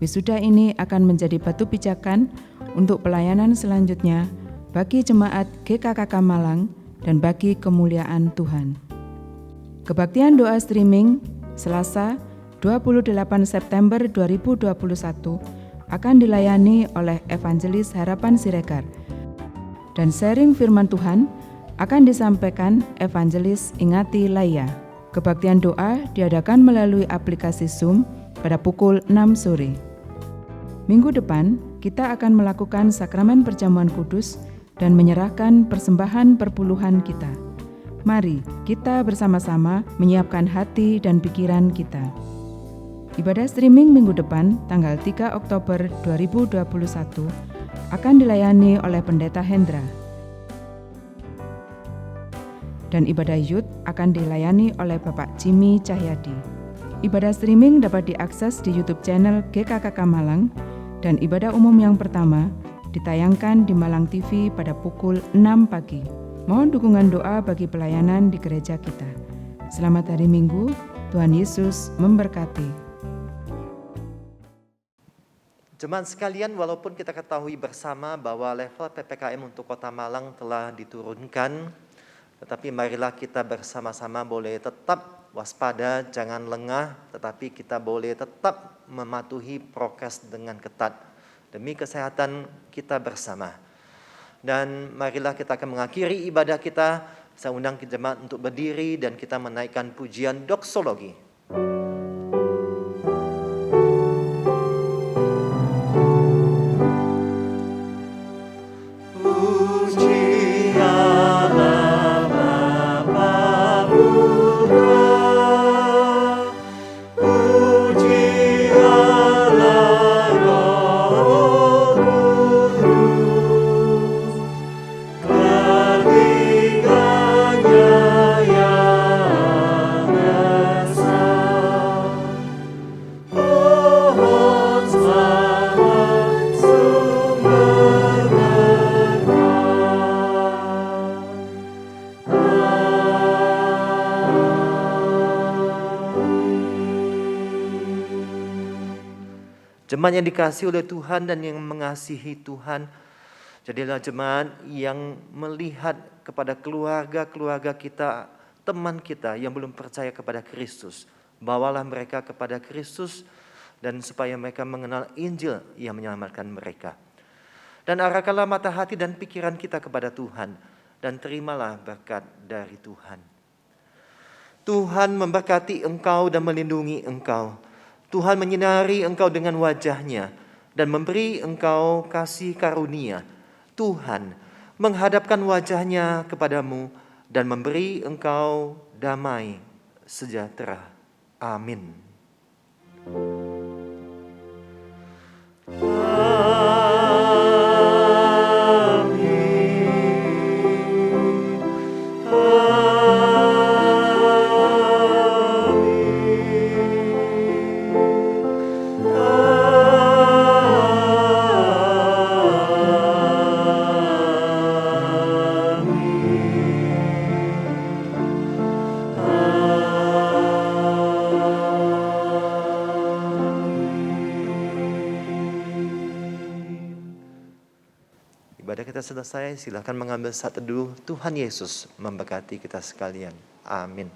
wisuda ini akan menjadi batu pijakan untuk pelayanan selanjutnya bagi jemaat GKKK Malang dan bagi kemuliaan Tuhan. Kebaktian doa streaming Selasa 28 September 2021 akan dilayani oleh Evangelis Harapan Siregar, dan sharing firman Tuhan akan disampaikan Evangelis Ingati Laya. Kebaktian doa diadakan melalui aplikasi Zoom pada pukul 6 sore. Minggu depan, kita akan melakukan sakramen perjamuan kudus dan menyerahkan persembahan perpuluhan kita. Mari kita bersama-sama menyiapkan hati dan pikiran kita. Ibadah streaming minggu depan, tanggal 3 Oktober 2021, akan dilayani oleh Pendeta Hendra. Dan ibadah youth akan dilayani oleh Bapak Jimmy Cahyadi. Ibadah streaming dapat diakses di YouTube channel GKKK Malang, dan ibadah umum yang pertama ditayangkan di Malang TV pada pukul 6 pagi. Mohon dukungan doa bagi pelayanan di gereja kita. Selamat hari Minggu, Tuhan Yesus memberkati. Jemaat sekalian, walaupun kita ketahui bersama bahwa level PPKM untuk Kota Malang telah diturunkan, tetapi marilah kita bersama-sama boleh tetap waspada, jangan lengah, tetapi kita boleh tetap mematuhi prokes dengan ketat demi kesehatan kita bersama. Dan marilah kita akan mengakhiri ibadah kita. Saya undang jemaat untuk berdiri dan kita menaikkan pujian doksologi. Jemaat yang dikasihi oleh Tuhan dan yang mengasihi Tuhan, jadilah jemaat yang melihat kepada keluarga-keluarga kita, teman kita yang belum percaya kepada Kristus. Bawalah mereka kepada Kristus dan supaya mereka mengenal Injil yang menyelamatkan mereka. Dan arahkanlah mata hati dan pikiran kita kepada Tuhan dan terimalah berkat dari Tuhan. Tuhan memberkati engkau dan melindungi engkau. Tuhan menyinari engkau dengan wajah-Nya dan memberi engkau kasih karunia. Tuhan menghadapkan wajah-Nya kepadamu dan memberi engkau damai sejahtera. Amin. kita selesai, silakan mengambil saat teduh. Tuhan Yesus memberkati kita sekalian. Amin.